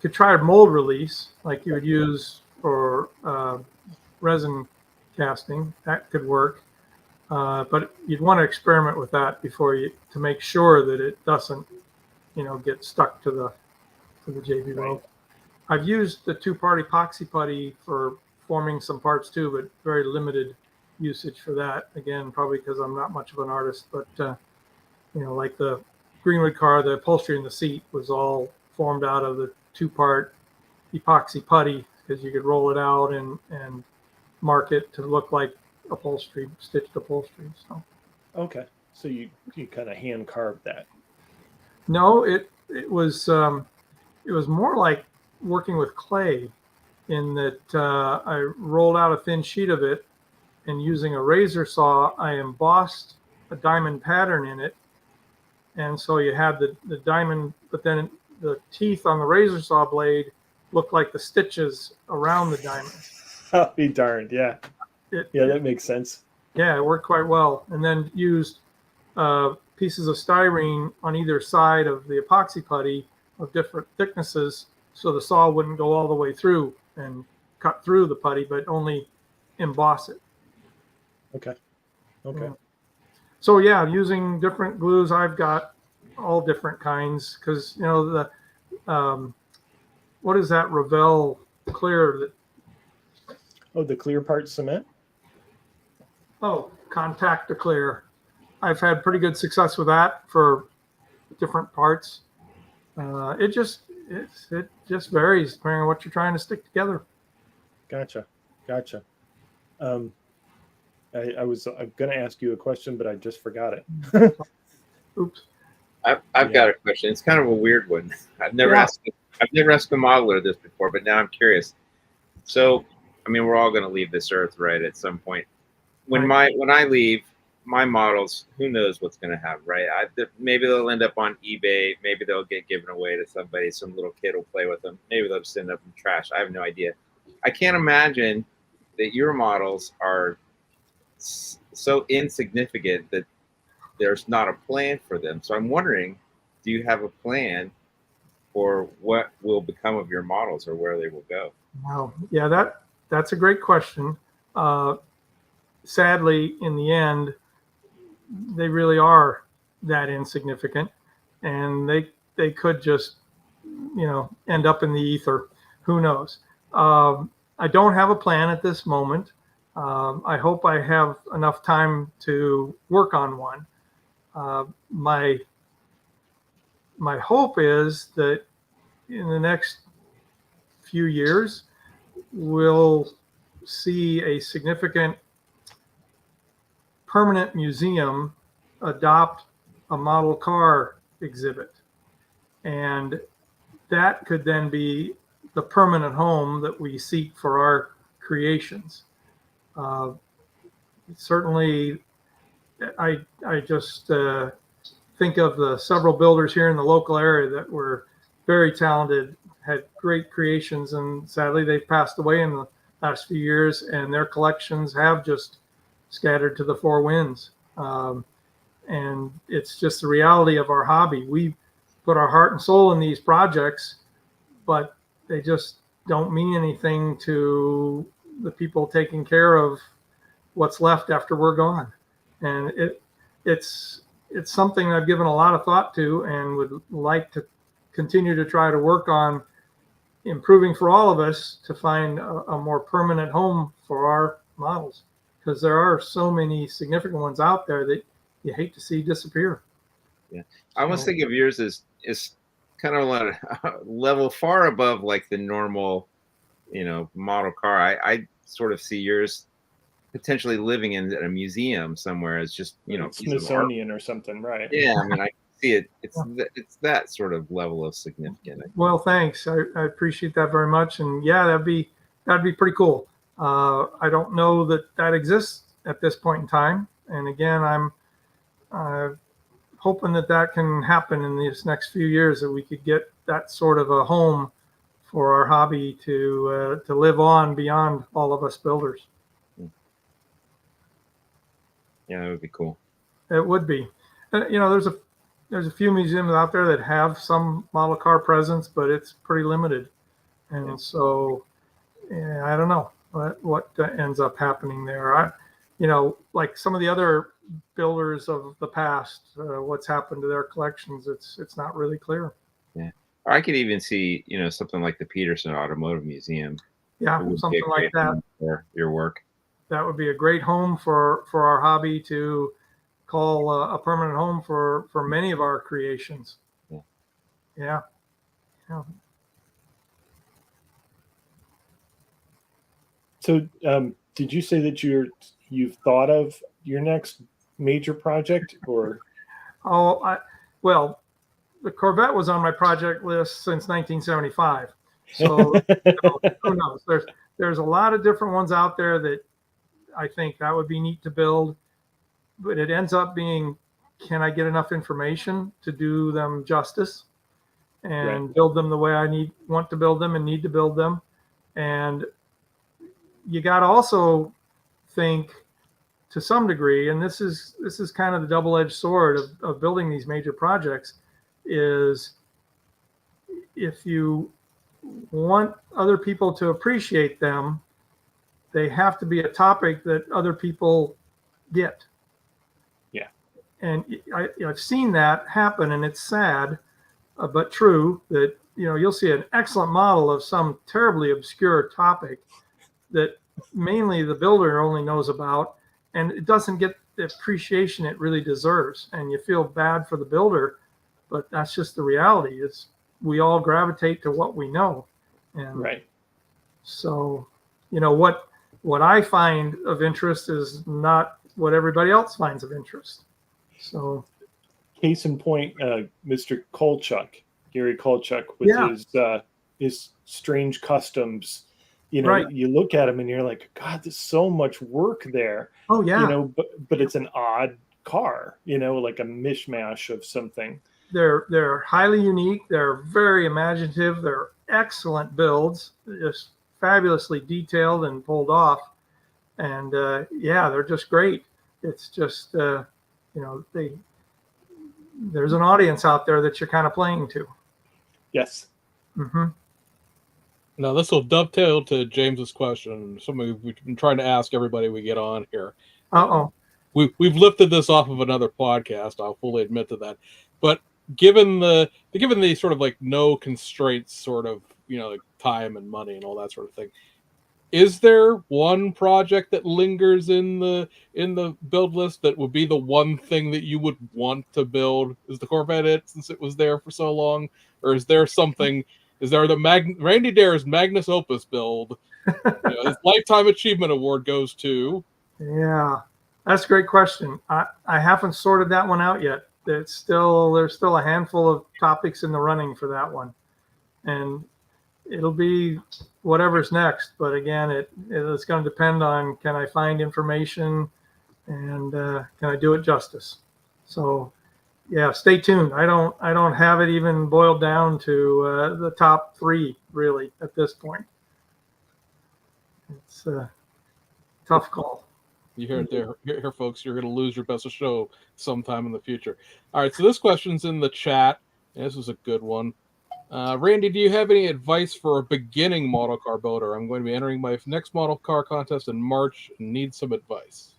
could try a mold release like you would use for resin casting. That could work, but you'd want to experiment with that to make sure that it doesn't, get stuck to the JB Weld. I've used the 2-part epoxy putty for forming some parts too, but very limited usage for that. Again, probably because I'm not much of an artist, but like the Greenwood car, the upholstery in the seat was all formed out of the 2-part epoxy putty because you could roll it out and mark it to look like upholstery, stitched upholstery. So. Okay. So you kind of hand carved that. No, it was more like working with clay, in that I rolled out a thin sheet of it, and using a razor saw, I embossed a diamond pattern in it, and so you had the diamond, but then the teeth on the razor saw blade looked like the stitches around the diamond. I'll be darned. Yeah. That makes sense. Yeah, it worked quite well. And then used pieces of styrene on either side of the epoxy putty of different thicknesses, so the saw wouldn't go all the way through and cut through the putty, but only emboss it. Okay. So yeah, using different glues. I've got all different kinds because the what is that Revell clear that? Oh, the clear part cement. Oh, Contact to Clear. I've had pretty good success with that for different parts. It just varies depending on what you're trying to stick together. Gotcha. I'm going to ask you a question, but I just forgot it. Oops. I've got a question. It's kind of a weird one. I've never asked a modeler this before, but now I'm curious. So, I mean, we're all going to leave this earth, right, at some point. When I leave, my models, who knows what's going to happen, right? Maybe they'll end up on eBay. Maybe they'll get given away to somebody. Some little kid will play with them. Maybe they'll just end up in trash. I have no idea. I can't imagine that your models are so insignificant that there's not a plan for them. So I'm wondering, do you have a plan for what will become of your models or where they will go? Wow. Yeah, that's a great question. Sadly, in the end, they really are that insignificant, and they could just end up in the ether. Who knows? I don't have a plan at this moment. I hope I have enough time to work on one. My hope is that in the next few years we'll see a significant permanent museum adopt a model car exhibit, and that could then be the permanent home that we seek for our creations. Certainly, I just think of the several builders here in the local area that were very talented, had great creations, and sadly they've passed away in the last few years, and their collections have just scattered to the four winds. And it's just the reality of our hobby. We put our heart and soul in these projects, but they just don't mean anything to the people taking care of what's left after we're gone. And it's something I've given a lot of thought to and would like to continue to try to work on improving for all of us to find a more permanent home for our models. because there are so many significant ones out there that you hate to see disappear. Yeah, I almost think of yours as kind of like a level far above like the normal, model car. I sort of see yours potentially living in a museum somewhere as just piece of art. Smithsonian or something, right? Yeah, I mean, I see it. It's that sort of level of significance. Well, thanks. I appreciate that very much. And yeah, that'd be pretty cool. I don't know that exists at this point in time. And again, I'm hoping that can happen in these next few years, that we could get that sort of a home for our hobby to live on beyond all of us builders. Yeah, that would be cool. It would be. There's a few museums out there that have some model car presence, but it's pretty limited. And so, I don't know what ends up happening there. Like some of the other builders of the past, what's happened to their collections, it's not really clear. Yeah, I could even see something like the Peterson Automotive Museum. Yeah, something like that for your work. That would be a great home for our hobby to call a permanent home for many of our creations. Yeah. So, did you say that you've thought of your next major project, or? Well, the Corvette was on my project list since 1975. So who knows? There's a lot of different ones out there that I think that would be neat to build, but it ends up being, can I get enough information to do them justice and build them the way I want to build them and need to build them? And you got to also think, to some degree, and this is kind of the double-edged sword of building these major projects, is if you want other people to appreciate them, they have to be a topic that other people get. Yeah. And I've seen that happen, and it's sad, but true, that you'll see an excellent model of some terribly obscure topic that mainly the builder only knows about, and it doesn't get the appreciation it really deserves. And you feel bad for the builder, but that's just the reality. Is we all gravitate to what we know. And so, what I find of interest is not what everybody else finds of interest. So, case in point, Mr. Kolchuk, Gary Kolchuk, with his strange customs. You look at him and you're like, God, there's so much work there. Oh yeah. But it's an odd car. Like a mishmash of something. They're highly unique. They're very imaginative. They're excellent builds, just fabulously detailed and pulled off. And they're just great. It's just there's an audience out there that you're kind of playing to. Yes. Mm-hmm. Now this will dovetail to James's question. Something we've been trying to ask everybody we get on here. We've lifted this off of another podcast. I'll fully admit to that. But given the sort of like no constraints, sort of like time and money and all that sort of thing, is there one project that lingers in the build list that would be the one thing that you would want to build? Is the Corvette it, since it was there for so long, or is there something? Is there the Randy Derr's Magnus Opus build? His Lifetime Achievement Award goes to. Yeah, that's a great question. I haven't sorted that one out yet. There's still a handful of topics in the running for that one, and it'll be whatever's next. But again, it's going to depend on, can I find information, and can I do it justice? So. Yeah, stay tuned. I don't have it even boiled down to the top 3 really at this point. It's a tough call. You hear it there, here, folks. You're going to lose your best of show sometime in the future. All right, so this question's in the chat. This is a good one. Randy, do you have any advice for a beginning model car builder? I'm going to be entering my next model car contest in March and need some advice.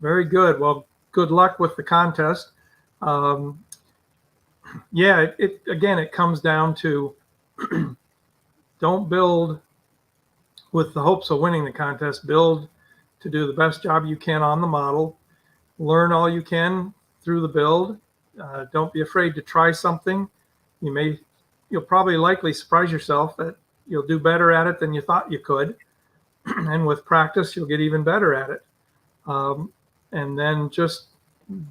Very good. Well, good luck with the contest. It comes down to don't build with the hopes of winning the contest. Build to do the best job you can on the model. Learn all you can through the build. Don't be afraid to try something. You'll probably likely surprise yourself that you'll do better at it than you thought you could. And with practice, you'll get even better at it. And then just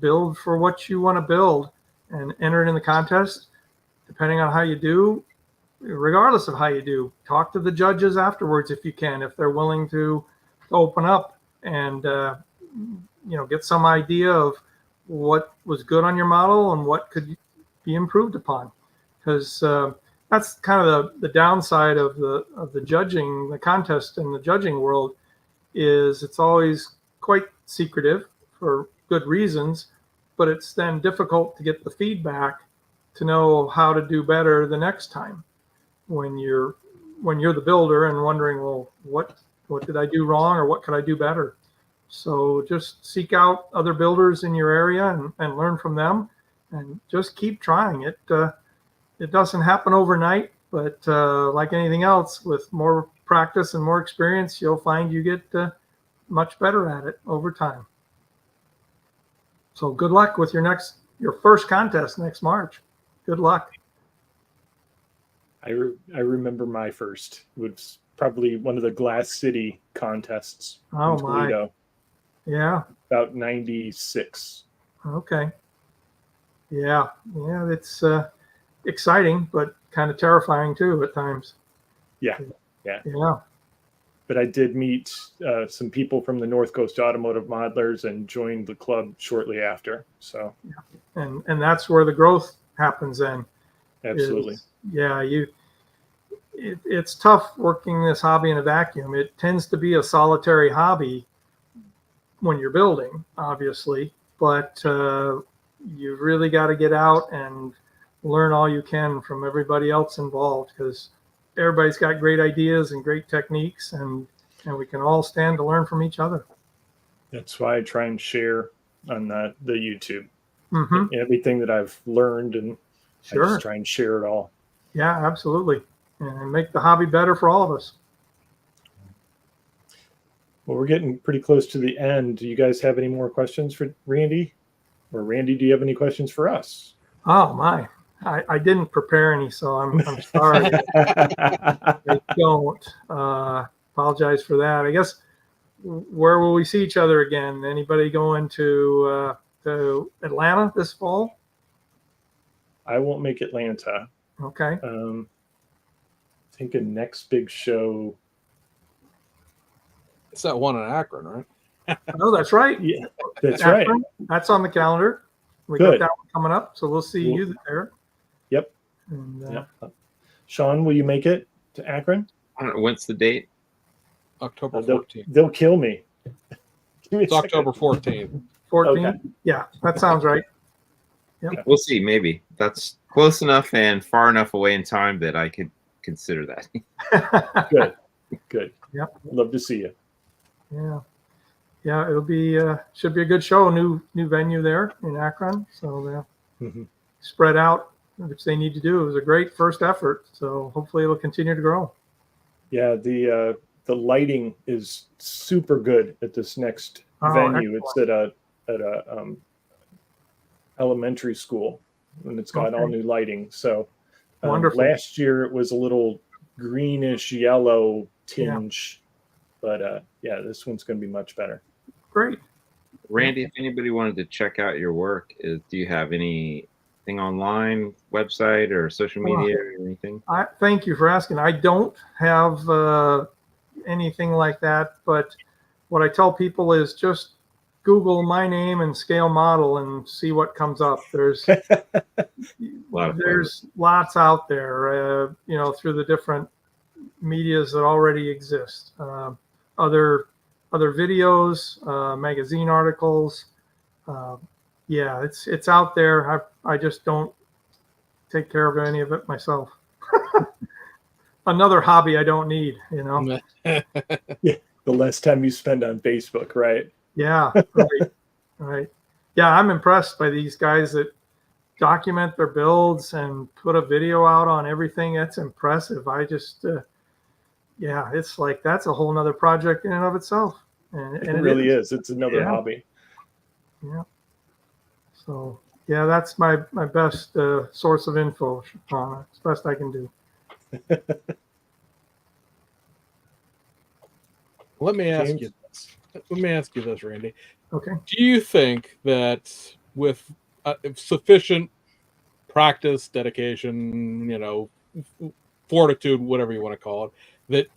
build for what you want to build and enter it in the contest. Depending on how you do, regardless of how you do, talk to the judges afterwards if you can, if they're willing to open up and get some idea of what was good on your model and what could be improved upon. Because that's kind of the downside of the judging, the contest in the judging world, is it's always quite secretive for good reasons, but it's then difficult to get the feedback to know how to do better the next time when you're the builder and wondering, well, what did I do wrong or what could I do better? So just seek out other builders in your area and learn from them, and just keep trying it. It doesn't happen overnight, but like anything else, with more practice and more experience, you'll find you get much better at it over time. So good luck with your first contest next March. Good luck. I remember my first. It was probably one of the Glass City contests in Toledo. Yeah. About 96. Okay. Yeah. It's exciting, but kind of terrifying too at times. Yeah. But I did meet some people from the North Coast Automotive Modelers and joined the club shortly after. So, and that's where the growth happens then. Absolutely. It's tough working this hobby in a vacuum. It tends to be a solitary hobby when you're building, obviously, but you really got to get out and learn all you can from everybody else involved, because everybody's got great ideas and great techniques, and we can all stand to learn from each other. That's why I try and share on the YouTube Mm-hmm. everything that I've learned, and I just try and share it all. Yeah, absolutely. And make the hobby better for all of us. Well, we're getting pretty close to the end. Do you guys have any more questions for Randy? Or Randy, do you have any questions for us? Oh, my. I didn't prepare any, so I'm sorry. I don't. Apologize for that. I guess, where will we see each other again? Anybody going to Atlanta this fall? I won't make Atlanta. Okay. Thinking next big show. It's that one in Akron, right? Oh, that's right. Yeah, that's Akron, right. That's on the calendar. We got that one coming up, so we'll see you there. Yep. And, Sean, will you make it to Akron? I don't know. When's the date? October 14th. They'll kill me. It's October 14th. 14? Okay. Yeah, that sounds right. Yep. We'll see. Maybe that's close enough and far enough away in time that I could consider that. Good. Yep. Love to see you. Yeah. It'll be should be a good show. New venue there in Akron. So spread out, which they need to do. It was a great first effort. So hopefully it'll continue to grow. Yeah, the lighting is super good at this next venue. Excellent. It's at a elementary school, and it's got all new lighting. So wonderful. Last year it was a little greenish yellow tinge, but this one's going to be much better. Great. Randy, if anybody wanted to check out your work, do you have anything online, website or social media or anything? Thank you for asking. I don't have anything like that, but what I tell people is just Google my name and scale model and see what comes up. There's lots out there, through the different medias that already exist. Other videos, magazine articles. It's out there. I just don't take care of any of it myself. Another hobby I don't need, Yeah, the less time you spend on Facebook, right? Yeah, right. Yeah, I'm impressed by these guys that document their builds and put a video out on everything. That's impressive. I just, it's like that's a whole nother project in and of itself. And It really is. It's another Yeah. hobby. Yeah. So yeah, that's my best source of info, Sean. It's best I can do. Let me ask James? you this. Let me ask you this, Randy. Okay. Do you think that with sufficient practice, dedication, fortitude, whatever you want to call it, that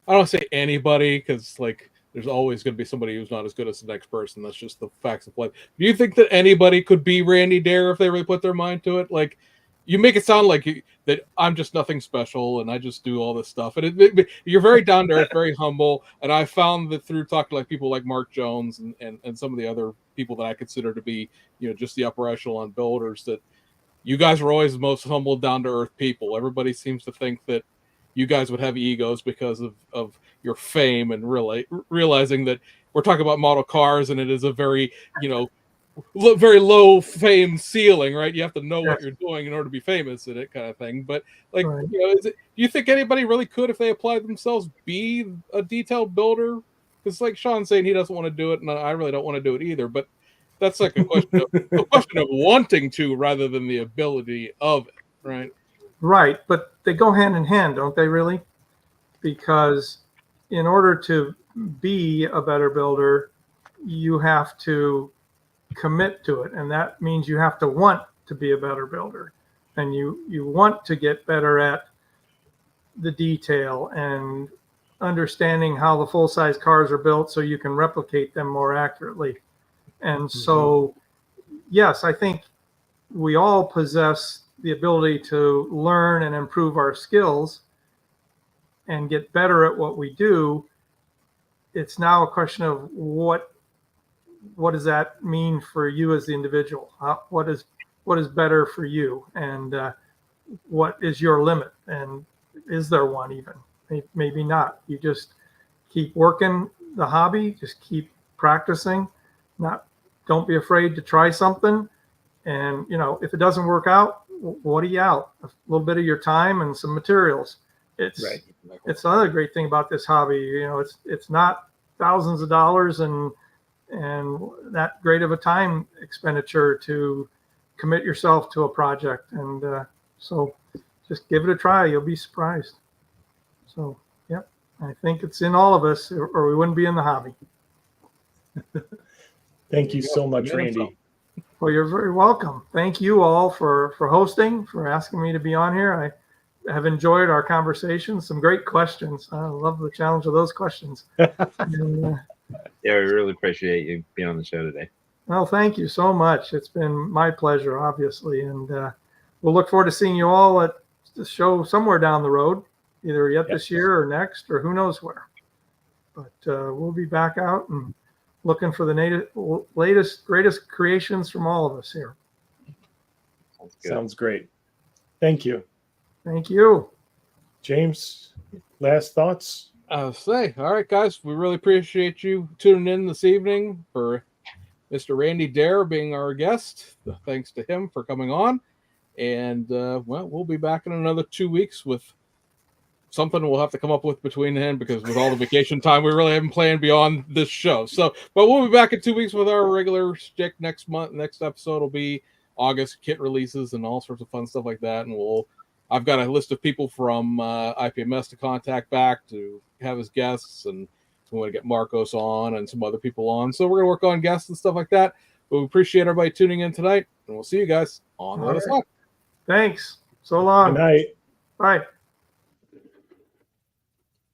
I don't say anybody, because like there's always going to be somebody who's not as good as the next person. That's just the facts of life. Do you think that anybody could be Randy Derr if they really put their mind to it? Like, you make it sound like that I'm just nothing special and I just do all this stuff. And you're very down to earth, very humble. And I found that through talking to like people like Mark Jones and some of the other people that I consider to be, just the upper echelon builders, that you guys are always the most humble, down to earth people. Everybody seems to think that you guys would have egos because of your fame, and really realizing that we're talking about model cars and it is a very, very low fame ceiling, right? You have to know what Yes. you're doing in order to be famous in it, kind of thing. But like, Right. do you think anybody really could, if they applied themselves, be a detailed builder? Because like Sean's saying, he doesn't want to do it, and I really don't want to do it either. But that's like a question of wanting to rather than the ability of it, right? Right, but they go hand in hand, don't they? Really, because in order to be a better builder, you have to commit to it, and that means you have to want to be a better builder, and you want to get better at the detail and understanding how the full-size cars are built so you can replicate them more accurately. And so yes, I think we all possess the ability to learn and improve our skills and get better at what we do. It's now a question of what does that mean for you as the individual? What is better for you, and what is your limit, and is there one even? Maybe not. You just keep working the hobby, just keep practicing. Don't be afraid to try something. And if it doesn't work out, what are you out? A little bit of your time and some materials. It's Right. It's another great thing about this hobby. It's not thousands of dollars and that great of a time expenditure to commit yourself to a project. And so just give it a try. You'll be surprised. So, yep, I think it's in all of us, or we wouldn't be in the hobby. Thank you so much, Randy. Well, you're very welcome. Thank you all for hosting, for asking me to be on here. I have enjoyed our conversation. Some great questions. I love the challenge of those questions. And, Yeah, we really appreciate you being on the show today. well, thank you so much. It's been my pleasure, obviously. And we'll look forward to seeing you all at the show somewhere down the road, either yet this year or next, or who knows where. But we'll be back out and looking for the latest, greatest creations from all of us here. Sounds great. Thank you. Thank you. James, last thoughts? All right, guys, we really appreciate you tuning in this evening for Mr. Randy Derr being our guest. Thanks to him for coming on. And, we'll be back in another 2 weeks with something we'll have to come up with between then, because with all the vacation time, we really haven't planned beyond this show. So, but we'll be back in 2 weeks with our regular stick next month. Next episode will be August kit releases and all sorts of fun stuff like that. And I've got a list of people from IPMS to contact back to have as guests, and we want to get Marcos on and some other people on. So we're going to work on guests and stuff like that. But we appreciate everybody tuning in tonight, and we'll see you guys on the other side. Thanks. So long. Good night. Bye.